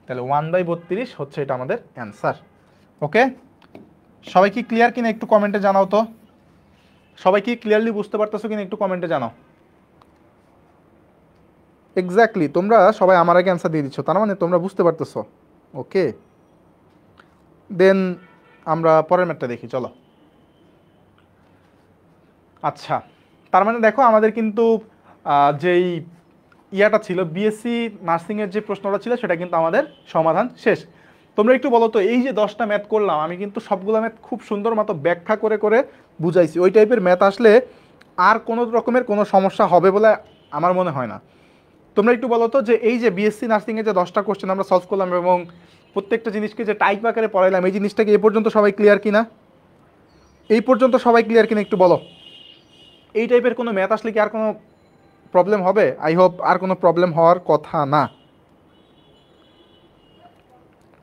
S1: তাহলে 1/32 হচ্ছে এটা আমাদের অ্যান্সার। ওকে, সবাই কি ক্লিয়ার কিনা একটু কমেন্টে জানাও তো। সবাই কি ক্লিয়ারলি বুঝতে পারতেছো কিনা একটু কমেন্টে জানাও। এক্স্যাক্টলি, তোমরা সবাই আমার আগে অ্যান্সার দিয়ে দিচ্ছ, তার মানে তোমরা বুঝতে পারতেছো। ওকে, দেন আমরা পরের ম্যাথটা দেখি, চলো। আচ্ছা, তার মানে দেখো আমাদের কিন্তু যেই ইয়াটা ছিল বিএসসি নার্সিংয়ের যে প্রশ্নটা ছিল সেটা কিন্তু আমাদের সমাধান শেষ। তোমরা একটু বলো তো, এই যে 10টা ম্যাথ করলাম আমি কিন্তু সবগুলো ম্যাথ খুব সুন্দর মতো ব্যাখ্যা করে করে বুঝাইছি। ওই টাইপের ম্যাথ আসলে আর কোনো রকমের কোনো সমস্যা হবে বলে আমার মনে হয় না। তোমরা একটু বলো তো যে এই যে বিএসসি নার্সিংয়ের যে 10টা কোশ্চেন আমরা সলভ করলাম এবং প্রত্যেকটা জিনিসকে যে টাইপ আকারে পড়াইলাম, এই জিনিসটাকে এই পর্যন্ত সবাই ক্লিয়ার কিনা? এই পর্যন্ত সবাই ক্লিয়ার কিনা একটু বলো। এই টাইপের কোনো ম্যাথ আসলে কি আর কোনো প্রবলেম হবে? আই হোপ আর কোনো প্রবলেম হওয়ার কথা না।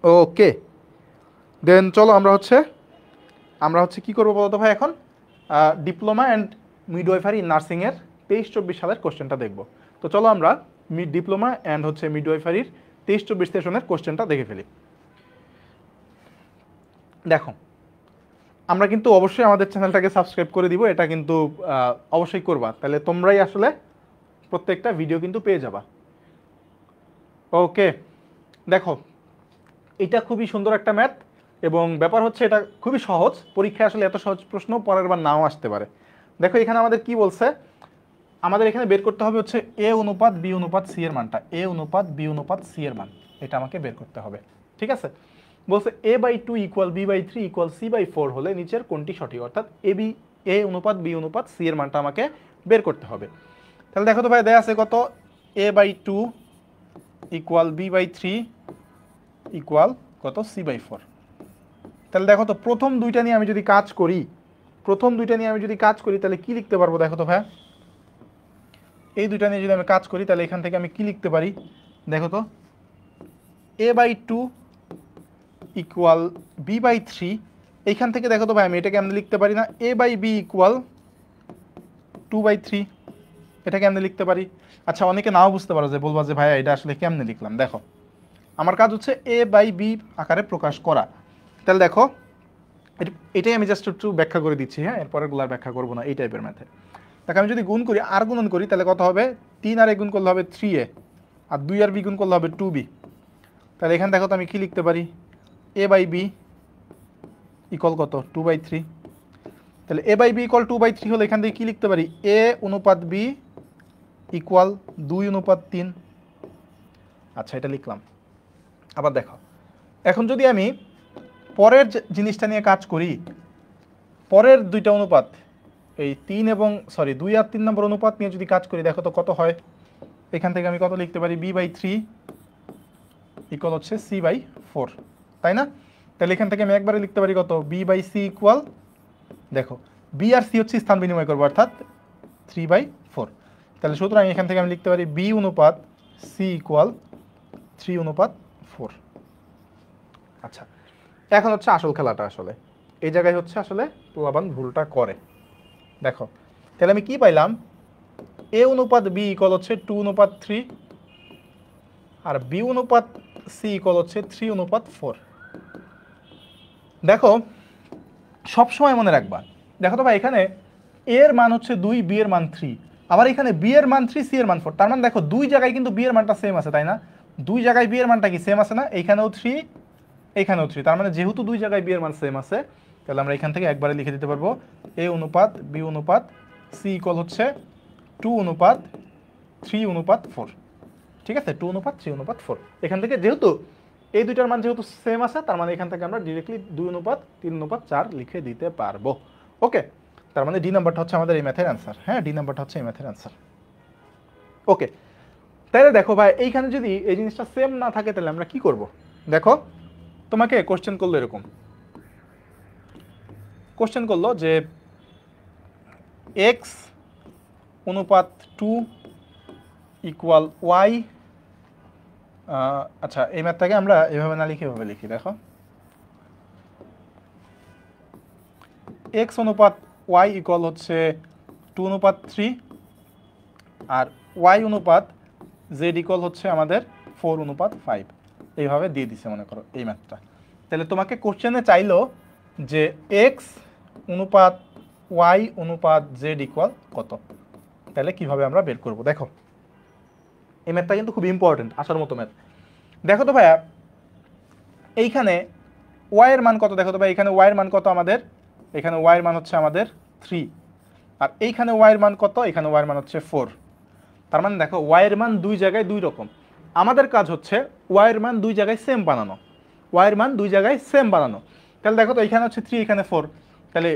S1: ওকে, দেন চলো আমরা হচ্ছে কি করবো বলতো ভাই, এখন ডিপ্লোমা অ্যান্ড মিডওয়াইফারি নার্সিংয়ের 23-24 সালের কোশ্চেনটা দেখব। তো চলো আমরা ডিপ্লোমা অ্যান্ড হচ্ছে মিডওয়াইফারির 23-24 সেশনের কোশ্চেনটা দেখে ফেলি। দেখো, আমরা কিন্তু অবশ্যই আমাদের চ্যানেলটাকে সাবস্ক্রাইব করে দিব, এটা কিন্তু অবশ্যই করবা, তাহলে তোমরাই আসলে প্রত্যেকটা ভিডিও কিন্তু পেয়ে যাবা। ওকে, দেখো এটা খুবই সুন্দর একটা ম্যাথ এবং ব্যাপার হচ্ছে এটা খুবই সহজ। পরীক্ষায় আসলে এত সহজ প্রশ্ন পরের বার নাও আসতে পারে। দেখো এখানে আমাদের কি বলছে, আমাদের এখানে বের করতে হবে হচ্ছে এ অনুপাত বি অনুপাত সি এর মানটা, এ অনুপাত বি অনুপাত সি এর মান, এটা আমাকে বের করতে হবে। ঠিক আছে, বলছে a/2 = b/3 = c/4 হলে নিচের কোনটি সঠিক, অর্থাৎ এ অনুপাত বি অনুপাত সি এর মানটা আমাকে বের করতে হবে। তাহলে দেখো তো ভাই, দেয়া আছে কত, a/2 = b/3 = কত, c/4। তাহলে দেখো তো প্রথম দুইটা নিয়ে আমি যদি কাজ করি তাহলে কি লিখতে পারবো? দেখো তো ভাই, এই দুইটা নিয়ে যদি আমি কাজ করি তাহলে এখান থেকে আমি কি লিখতে পারি? দেখো তো, a/2 = b/3, এইখান থেকে দেখো তো ভাই আমি এটাকে আমি লিখতে পারি না a/b = 2/3, এটাকে আমি লিখতে পারি। আচ্ছা, অনেকে নাও বুঝতে পারো, যে বলবা যে ভাইয়া এটা আসলে কেমনে লিখলাম। দেখো আমার কাজ হচ্ছে a/b আকারে প্রকাশ করা। তাহলে দেখো এটাই আমি জাস্ট একটু ব্যাখ্যা করে দিচ্ছি, হ্যাঁ, এরপরে গুলার ব্যাখ্যা করবো না এই টাইপের ম্যাথে। দেখো আমি যদি গুণ করি, আর গুণন করি, তাহলে কত হবে, 3 আর a গুণ করলে হবে 3a, আর 2 আর b গুণ করলে হবে 2b। তাহলে এখানে দেখো তো আমি কি লিখতে পারি, a/b = কত, 2/3। তাহলে a/b = 2/3 হলে এখান থেকে কি লিখতে পারি, a অনুপাত b = 2/3। আচ্ছা, এটা লিখলাম। আবার দেখো, এখন যদি আমি পরের জিনিসটা নিয়ে কাজ করি, পরের দুইটা অনুপাত, এই 2 আর 3 নম্বর অনুপাত নিয়ে যদি কাজ করি, দেখো তো কত হয়। এখান থেকে আমি কত লিখতে পারি, b/3 = হচ্ছে c/4, তাই না? তাহলে এখান থেকে আমি একবারে লিখতে পারি কত, b/c = দেখো b আর c হচ্ছে স্থান বিনিময় করবো, অর্থাৎ 3/4। তাহলে সুতরাং এখান থেকে আমি লিখতে পারি b অনুপাত c = 3/4। আচ্ছা, এখন হচ্ছে আসল খেলাটা, আসলে এই জায়গায় হচ্ছে আসলে পোলাপান ভুলটা করে। দেখো তাহলে আমি কি পাইলাম, a অনুপাত b = হচ্ছে 2/3 আর b অনুপাত c = হচ্ছে 3/4। দেখো সবসময় মনে রাখবা, দেখো তো ভাই এখানে a এর মান হচ্ছে 2, b এর মান 3, আবার এখানে b এর মান 3, c এর মান 4। তার মানে দেখো দুই জায়গায় কিন্তু b এর মানটা সেম আছে, তাই না? দুই জায়গায় b এর মানটা কি সেম আছে না? এইখানেও 3, এইখানেও 3। তার মানে যেহেতু দুই জায়গায় b এর মান সেম আছে, তাহলে আমরা এখান থেকে একবারে লিখে দিতে পারবো a অনুপাত b অনুপাত c = হচ্ছে 2/3/4। ঠিক আছে, 2/3/4। এখান থেকে যেহেতু এই দুইটার মান যেহেতু সেম আছে, তার মানে এখান থেকে আমরা ডিরেক্টলি 2/3/4 লিখে দিতে পারবো। ওকে, তার মানে ডি নাম্বারটা হচ্ছে আমাদের এই ম্যাথের অ্যান্সার। হ্যাঁ, ডি নাম্বারটা হচ্ছে এই ম্যাথের অ্যান্সার। ওকে, তাহলে দেখো ভাই এইখানে যদি এই জিনিসটা সেম না থাকে তাহলে আমরা কি করব? দেখো তোমাকে কোশ্চেন করলো এরকম, কোশ্চেন করলো যে x অনুপাত 2 = y। আচ্ছা, এই ম্যাথটাকে আমরা এভাবে না লিখে এভাবে লিখি। দেখো x অনুপাত y = হচ্ছে 2/3 আর y অনুপাত z = হচ্ছে আমাদের 4:5 এইভাবে দিয়ে দিছে মনে করো এই ম্যাথটা। তাহলে তোমাকে কোশ্চেনে চাইলো যে x অনুপাত y অনুপাত z ইকুয়াল কত, তাহলে কিভাবে আমরা বের করব। দেখো এই ম্যাথটা কিন্তু খুব ইম্পর্টেন্ট, আসার মতো ম্যাথ। দেখো তো ভাইয়া এইখানে y এর মান কত, দেখো তো ভাই এখানে y এর মান কত আমাদের, এখানে y এর মান হচ্ছে আমাদের 3, আর এইখানে y এর মান কত, এখানে y এর মান হচ্ছে 4। তার মানে দেখো y এর মান দুই জায়গায় দুই রকম, আমাদের কাজ হচ্ছে y এর মান দুই জায়গায় সেম বানানো, y এর মান দুই জায়গায় সেম বানানো। তাহলে দেখো তো এখানে হচ্ছে 3 এখানে 4, তাহলে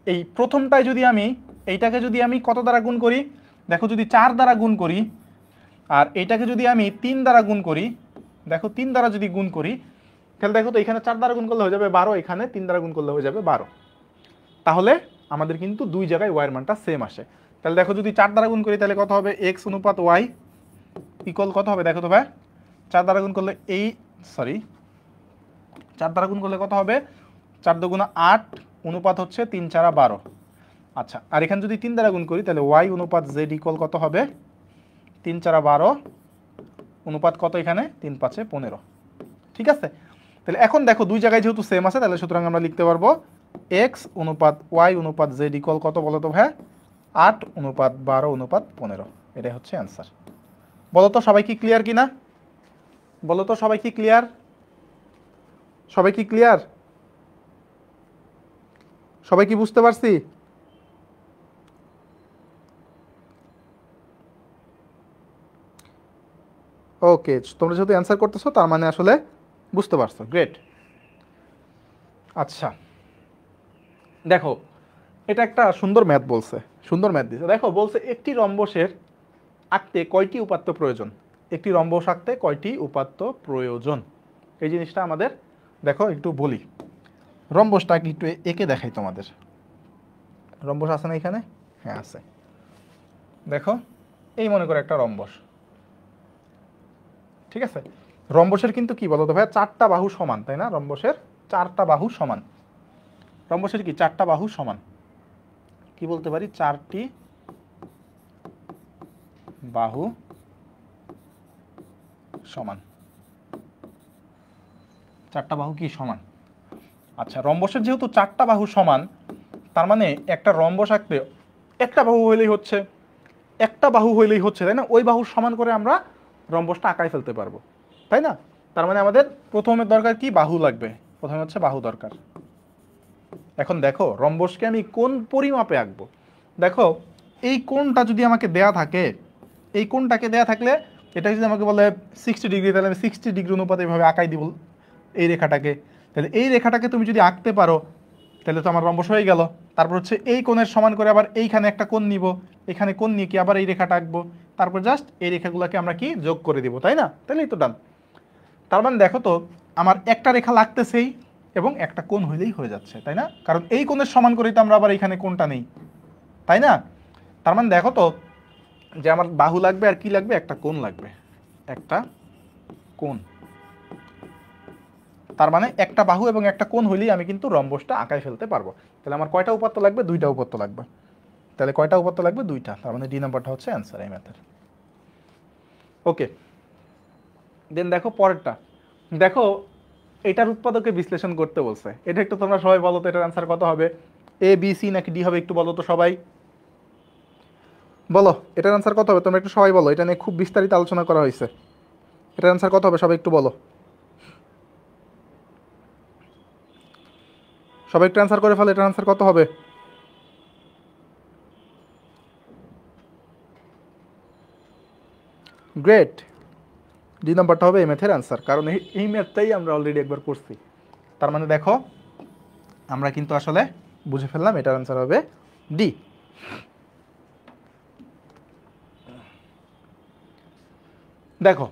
S1: এই প্রথমটায় যদি আমি এইটাকে যদি আমি কত দ্বারা গুণ করি, দেখো যদি 4 দ্বারা গুণ করি, আর এইটাকে যদি আমি 3 দ্বারা গুণ করি, দেখো 3 দ্বারা যদি গুণ করি, তাহলে দেখো তো এখানে 4 দ্বারা গুণ করলে হয়ে যাবে 12, এখানে 3 দ্বারা গুণ করলে হয়ে যাবে 12। তাহলে আমাদের কিন্তু দুই জায়গায় y এর মানটা সেম আসে। তাহলে দেখো যদি 4 দ্বারা গুণ করি তাহলে কত হবে, x অনুপাত y ইকুয়াল কত হবে, দেখো তো ভাই 4 দ্বারা গুণ করলে 4 দ্বারা গুণ করলে কত হবে, 4 দুগুণা 8 অনুপাত হচ্ছে 3 4 12। আচ্ছা, আর এখানে যদি 3 দ্বারা গুণ করি তাহলে y অনুপাত z ইকুয়াল কত হবে, 3 4 12 অনুপাত কত, এখানে 3 5 15। ঠিক আছে, তাহলে এখন দেখো দুই জায়গায় যেহেতু সেম আছে, তাহলে সুতরাং আমরা লিখতে পারবো x অনুপাত y অনুপাত z ইকুয়াল কত বলো তো ভাই, 8 অনুপাত 12 অনুপাত 15। এটাই হচ্ছে অ্যান্সার। বলো তো সবাই কি ক্লিয়ার কিনা, বলো তো সবাই কি ক্লিয়ার, সবাই কি ক্লিয়ার, সবাই কি বুঝতে পারছি? ওকে, তোমরা যেহেতু অ্যান্সার করতেছো তার মানে আসলে বুঝতে পারছো, গ্রেট। আচ্ছা দেখো এটা একটা সুন্দর ম্যাথ বলছে, সুন্দর ম্যাথ দিছে। দেখো বলছে একটি রম্বসের আঁকতে কয়টি উপাত্ত প্রয়োজন, একটি রম্বস আঁকতে কয়টি উপাত্ত প্রয়োজন, এই জিনিসটা আমাদের দেখো একটু বলি। রম্বসটা একটু এঁকে দেখাই তোমাদের, রম্বস আছে না এখানে, হ্যাঁ আছে। দেখো এই মনে করো একটা রম্বস, ঠিক আছে। রম্বসের কিন্তু কি বলতো ভাইয়া, 4টা বাহু সমান, তাই না, রম্বসের 4টা বাহু সমান, রম্বসের কি 4টা বাহু সমান, কি বলতে পারি 4টি বাহু সমান, 4টা বাহু কি সমান। আচ্ছা রম্বসের যেহেতু 4টা বাহু সমান, তার মানে একটা রম্বস আঁকতে একটা বাহু হইলেই হচ্ছে, একটা বাহু হইলেই হচ্ছে, তাই না, ওই বাহু সমান করে আমরা রম্বসটা আঁকায় ফেলতে পারবো, তাই না। তার মানে আমাদের প্রথমে দরকার কি, বাহু লাগবে, প্রথমে হচ্ছে বাহু দরকার। এখন দেখো রম্বসকে আমি কোন পরিমাপে আঁকবো, দেখো এই কোণটা যদি আমাকে দেয়া থাকে, এই কোণটাকে দেয়া থাকলে এটা যদি আমাকে বলে 60 ডিগ্রি, তাহলে আমি 60 ডিগ্রি অনুপাতে এইভাবে আঁকাই দিব এই রেখাটাকে। তাহলে এই রেখাটাকে তুমি যদি আঁকতে পারো তাহলে তো আমার রম্বস হয়ে গেল। তারপর হচ্ছে এই কোণের সমান করে আবার এইখানে একটা কোণ নিব, এখানে কোণ নিয়ে কি আবার এই রেখাটা আঁকবো, তারপর জাস্ট এই রেখাগুলোকে আমরা কি যোগ করে দিব, তাই না, তাহলেই তো ডান। তার মানে দেখো তো আমার একটা রেখা লাগতেছেই এবং একটা কোণ হইলেই হয়ে যাচ্ছে, তাই না, কারণ এই কোণের সমান করেই তো আমরা আবার এখানে কোণটা নেই, তাই না। তার মানে দেখো তো যে আমার বাহু লাগবে আর কি লাগবে, একটা কোণ লাগবে, একটা কোণ। তার মানে একটা বাহু এবং একটা কোণ হইলেই আমি কিন্তু রম্বসটা আঁকায় ফেলতে পারবো। তাহলে আমার কয়টা উপাত্ত লাগবে, 2টা উপাত্ত লাগবে। তাহলে কয়টা উপাত্ত লাগবে, 2টা, তার মানে ডি নাম্বারটা হচ্ছে অ্যান্সার এই ম্যাথের। ওকে, দেন দেখো পরেরটা, দেখো এটার উৎপাদকে বিশ্লেষণ করতে বলছে। এটা একটু তোমরা সবাই বলো তো এটার অ্যান্সার কত হবে, এ বি সি নাকি ডি হবে, একটু বলো তো সবাই, বলো এটার অ্যান্সার কত হবে, তোমরা একটু সবাই বলো, এটা নিয়ে খুব বিস্তারিত আলোচনা করা হয়েছে, এটার অ্যান্সার কত হবে সবাই একটু বলো, সবাই একটু অ্যান্সার করে ফেলো, এটার অ্যান্সার কত হবে। গ্রেট, ডি নাম্বারটা হবে এই ম্যাথের অ্যান্সার, কারণ এই ম্যাথটাই আমরা অলরেডি একবার করছি। তার মানে দেখো আমরা কিন্তু আসলে বুঝে ফেললাম এটার অ্যান্সার হবে ডি। দেখো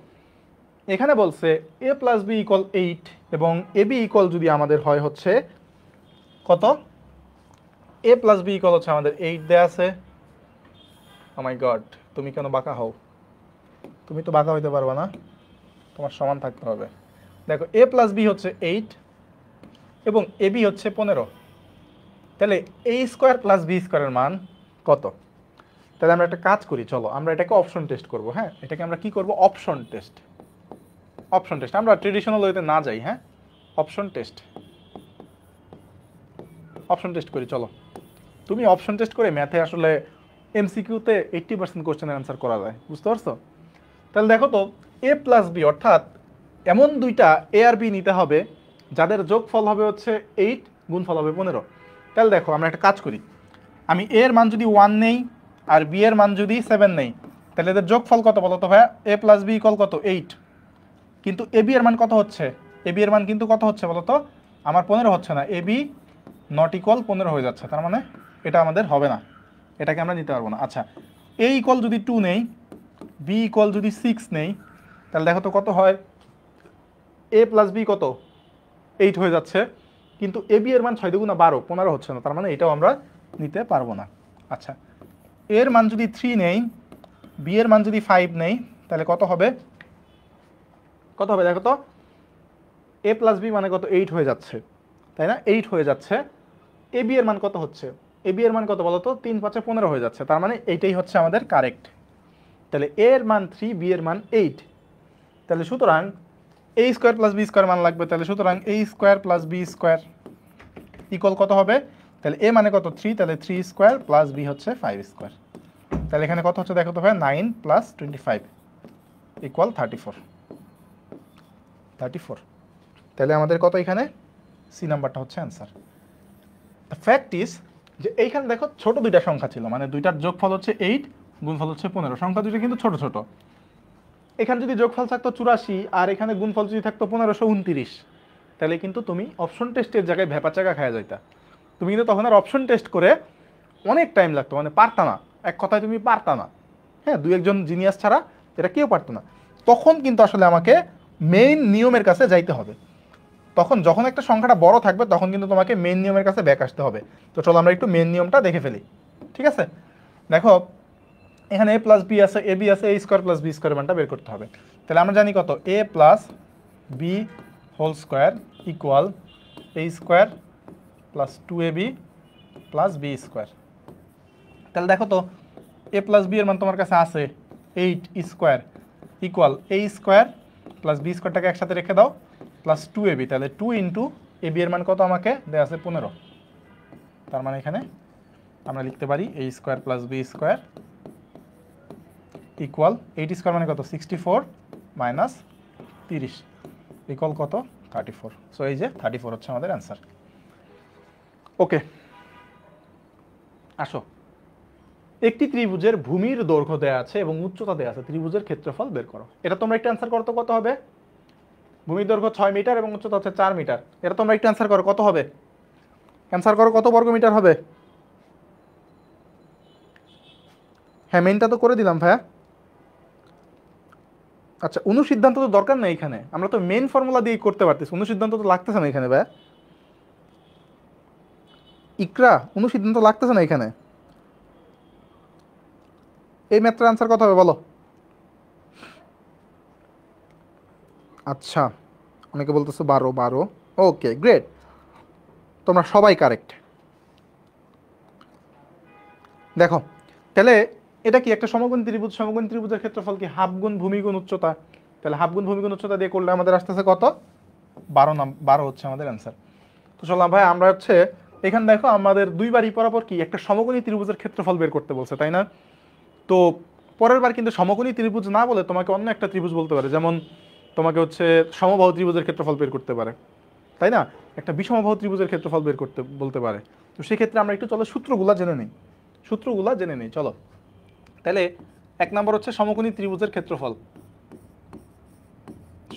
S1: এখানে বলছে a প্লাস বি ইকুয়াল 8 এবং এ বি ইকুয়াল যদি আমাদের হয় হচ্ছে কত, a প্লাস বি ইকুয়াল হচ্ছে আমাদের 8 দেয়া আছে। ও মাই গড, তুমি কেন বাঁকা হও, তুমি তো বাঁকা হইতে পারবা না, তোমার সমান থাকতে হবে। দেখো a প্লাস বি হচ্ছে 8 এবং এ বি হচ্ছে 15, তাহলে a স্কোয়ার প্লাস বি স্কোয়ারের মান কত। তাহলে আমরা একটা কাজ করি, চলো আমরা এটাকে অপশন টেস্ট করব। হ্যাঁ, এটাকে আমরা কি করব, অপশন টেস্ট। অপশন টেস্ট, আমরা ট্রেডিশনাল ওয়েতে না যাই, হ্যাঁ অপশন টেস্ট করি। চলো, তুমি অপশন টেস্ট করে ম্যাথে আসলে এমসিকিউতে 80% কোশ্চেনের অ্যান্সার করা যায়, বুঝতে পারছো? তাহলে দেখো তো এ প্লাস বি, অর্থাৎ এমন দুইটা এ আর বি নিতে হবে যাদের যোগফল হবে হচ্ছে 8, গুণফল হবে 15। তাহলে দেখো আমরা একটা কাজ করি, আমি এ এর মান যদি 1 নেই আর বি এর মান যদি 7 নেই, তাহলে এদের যোগফল কত বলো তো ভাইয়া? এ প্লাস বি ইকুয়াল কত? 8। কিন্তু এ বি এর মান কত হচ্ছে? এ বি এর মান কিন্তু কত হচ্ছে বলো তো? আমার 15 হচ্ছে না, এ বি নট ইকুয়াল 15 হয়ে যাচ্ছে, তার মানে এটা আমাদের হবে না, এটাকে আমরা নিতে পারবো না। আচ্ছা, এ ইকুয়াল যদি 2 নেই, বি ইকুয়াল যদি 6 নেই, তাহলে দেখো তো কত হয়? এ প্লাস বি কত? 8 হয়ে যাচ্ছে, কিন্তু এ বি এর মান 6 দুগুণা 12, 15 হচ্ছে না, তার মানে এটাও আমরা নিতে পারবো না। আচ্ছা, এর মান যদি 3 নেই, বি এর মান যদি 5 নেই, তাহলে কত হবে? কত হবে দেখো তো? এ প্লাস বি মানে কত? 8 হয়ে যাচ্ছে, তাই না? 8 হয়ে যাচ্ছে। এ বি এর মান কত হচ্ছে? এ বি এর মান কত বলো তো? 3 5 15 হয়ে যাচ্ছে, তার মানে এইটাই হচ্ছে আমাদের কারেক্ট। তাহলে এ এর মান 3, বি এর মান 8। তাহলে সুতরাং a square plus b square মান লাগবে, তাহলে সুতরাং a square plus b square equal কত হবে? তাহলে এ মানে কত? 3, তাহলে 3 স্কোয়ার প্লাস বি হচ্ছে 5 স্কোয়ার। তাহলে এখানে কত হচ্ছে দেখো তো ভাই? 9 প্লাস 25 ইকুয়াল 34। তাহলে আমাদের কত এখানে? সি নাম্বারটা হচ্ছে অ্যান্সার। দ্য ফ্যাক্ট ইজ যে এইখানে দেখো ছোট দুইটা সংখ্যা ছিল, মানে দুইটার যোগফল হচ্ছে 8, গুণফল হচ্ছে 15, সংখ্যা দুইটা কিন্তু ছোট ছোট। এখানে যদি যোগফল থাকতো 84 আর এখানে গুণফল যদি থাকতো 1529, তাহলে কিন্তু তুমি অপশন টেস্টের জায়গায় ভ্যাপাচাকা খাওয়া যাইতা। তুমি কিন্তু তখন আর অপশন টেস্ট করে অনেক টাইম লাগতো, মানে পারতা না, এক কথায় তুমি পারতা না। হ্যাঁ, দুই একজন জিনিয়াস ছাড়া এটা কেউ পারতো না। তখন কিন্তু আসলে আমাকে মেইন নিয়মের কাছে যাইতে হবে। তখন যখন একটা সংখ্যাটা বড় থাকবে তখন কিন্তু তোমাকে মেইন নিয়মের কাছে ব্যাক আসতে হবে। তো চলো আমরা একটু মেইন নিয়মটা দেখে ফেলি, ঠিক আছে? দেখো এখানে এ প্লাস বি আছে, এ বি আছে, a square plus b square মানটা বের করতে হবে। তাহলে আমরা জানি কত? A plus b whole square equal a square plus 2ab plus b square. তাহলে দেখো তো এ প্লাস বি এর মান তোমার কাছে আছে 8 square equal a square plus B স্কোয়ারটাকে একসাথে রেখে দাও প্লাস 2ab, তাহলে 2 ইন্টু এ বি এর মান কত আমাকে দেওয়া আছে? 15। তার মানে এখানে আমরা লিখতে পারি a square plus b square equal 8 square মানে কত? 64 মাইনাস 30 ইকুয়াল কত? 34। সো এই যে 34 হচ্ছে আমাদের অ্যান্সার। ওকে, আসো, একটি ত্রিভুজের ভূমির দৈর্ঘ্য দেওয়া আছে এবং উচ্চতা দেওয়া আছে, ত্রিভুজের ক্ষেত্রফল বের করো। এটা তোমরা একটু অ্যান্সার করো তো কত হবে? ভূমির দৈর্ঘ্য 6 মিটার এবং উচ্চতা হচ্ছে 4 মিটার। এটা তোমরা একটু অ্যান্সার করো, কত হবে? অ্যান্সার করো, কত বর্গ মিটার হবে? হ্যাঁ, মেইনটা তো করে দিলাম ভাইয়া। আচ্ছা, অনুসিদ্ধান্ত তো দরকার নেই এখানে, আমরা তো মেইন ফর্মুলা দিয়ে করতে পারতেছি, অনুসিদ্ধান্ত তো লাগতেছে না এখানে ভাইয়া। ইকরা, অনুসিদ্ধান্ত লাগতেছে না এখানে। এই ম্যাথটার অ্যান্সার কত হবে বলো? আচ্ছা, অনেকে বলতেছো 12। ওকে, গ্রেট, তোমরা সবাই কারেক্ট। দেখো তাহলে এটা কি একটা সমকোণী ত্রিভুজ? সমকোণী ত্রিভুজের ক্ষেত্রফল কি হাফ গুণ ভূমি গুণ উচ্চতা। তাহলে হাফ গুণ ভূমি গুণ উচ্চতা দিয়ে করলে আমাদের আসতেছে কত? 12 হচ্ছে আমাদের অ্যান্সার। তো চললাম ভাই, আমরা হচ্ছে এখানে দেখো আমাদের দুইবারই পরাপর কি একটা সমকোণী ত্রিভুজের ক্ষেত্রফল বের করতে বলছে, তাই না? তো পরের বার কিন্তু সমকোণী ত্রিভুজ না বলে তোমাকে অন্য একটা ত্রিভুজ বলতে পারে, যেমন তোমাকে হচ্ছে সমবাহু ত্রিভুজের ক্ষেত্রফল বের করতে পারে, তাই না? একটা বিষমবাহু ত্রিভুজের ক্ষেত্রফল বের করতে বলতে পারে। তো সেক্ষেত্রে আমরা একটু চলো সূত্রগুলা জেনে নিই, চলো। তাহলে 1 নম্বর হচ্ছে সমকোণী ত্রিভুজের ক্ষেত্রফল।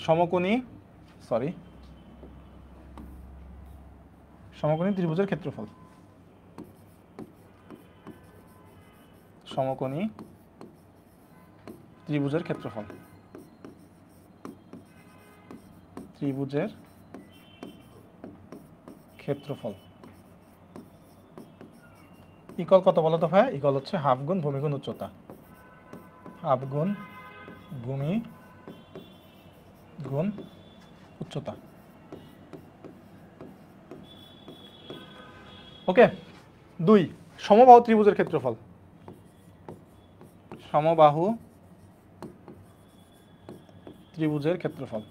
S1: সমকোণী ত্রিভুজের ক্ষেত্রফল। সমকোণী ত্রিভুজের ক্ষেত্রফল। ইকুয়াল কত বলো তো ভাই? ইকুয়াল হচ্ছে হাফ গুণ ভূমি গুণ উচ্চতা। হাফ গুণ ভূমি গুণ উচ্চতা। ওকে, 2 সমবাহু ত্রিভুজের ক্ষেত্রফল। সমবাহু ত্রিভুজের ক্ষেত্রফল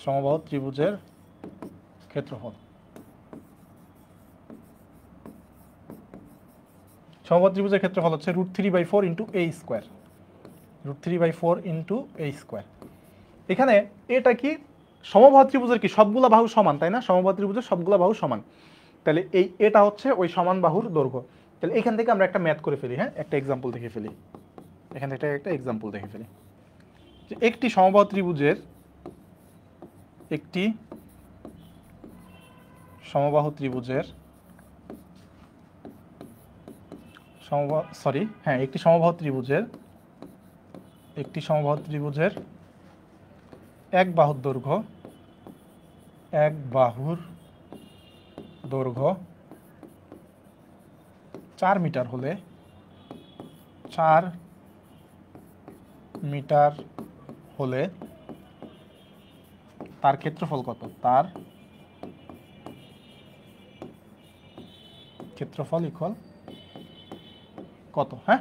S1: সমবাহু ত্রিভুজের ক্ষেত্রফল। সমবাহু ত্রিভুজের ক্ষেত্রফল হচ্ছে √3/4 into a square. √3/4 into a square. এখানে এটা কি সমবাহু ত্রিভুজের কি সবগুলা বাহু সমান, তাই না? সমবাহু ত্রিভুজের সবগুলা বাহু সমান। তাহলে এটা হচ্ছে ওই সমান বাহুর দৈর্ঘ্য। তাহলে এখান থেকে আমরা একটা ম্যাথ করে ফেলি, হ্যাঁ, একটা এক্সাম্পল দেখে ফেলি। এখান থেকে একটা এক্সাম্পল দেখে ফেলি যে একটি সমবাহু ত্রিভুজের একটি সমবাহু ত্রিভুজের একটি সমবাহু ত্রিভুজের এক বাহুর দৈর্ঘ্য 4 মিটার হলে 4 মিটার হলে তার ক্ষেত্রফল কত? তার ক্ষেত্রফল ইকুয়াল কত? হ্যাঁ,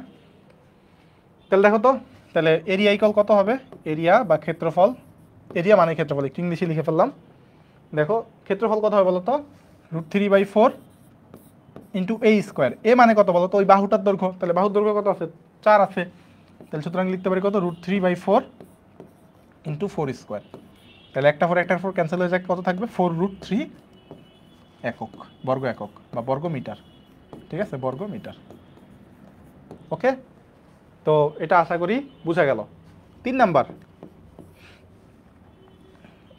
S1: তাহলে দেখো তো, তাহলে এরিয়া ইকুয়াল কত হবে? এরিয়া বা ক্ষেত্রফল, এরিয়া মানে ক্ষেত্রফল, একটু ইংলিশে লিখে ফেললাম। দেখো ক্ষেত্রফল কত হবে বলো তো? √3/4 ইন্টু a স্কোয়ার। এ মানে কত বলো তো? ওই বাহুটার দৈর্ঘ্য। তাহলে বাহুর দৈর্ঘ্য কত আছে? 4 আছে। তাহলে সুতরাং লিখতে পারি কত? √3/4 ইন্টু 4 স্কোয়ার। তাহলে একটা 4 ক্যান্সেল হয়ে যায়, কত থাকবে? 4√3 একক, বর্গ একক বা বর্গ মিটার। ঠিক আছে, বর্গ মিটার। ওকে, তো এটা আশা করি বুঝা গেল। 3 নাম্বার,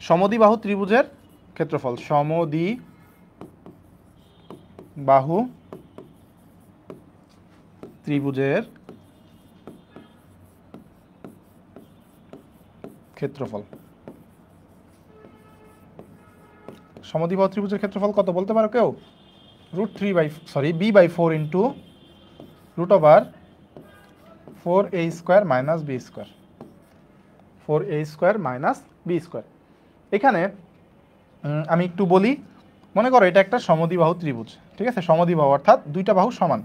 S1: সমদ্বিবাহু ত্রিভুজের ক্ষেত্রফল। সমদ্বিবাহু ত্রিভুজের ক্ষেত্রফল। সমদ্বিবাহু ত্রিভুজের ক্ষেত্রফল কত বলতে পারো কেউ? b/4 into √4a square minus b square. 4a square minus b square. এখানে আমি একটু বলি, মনে করো এটা একটা সমদ্বিবাহু ত্রিভুজ। ঠিক আছে, সমদ্বিবাহু অর্থাৎ দুইটা বাহু সমান।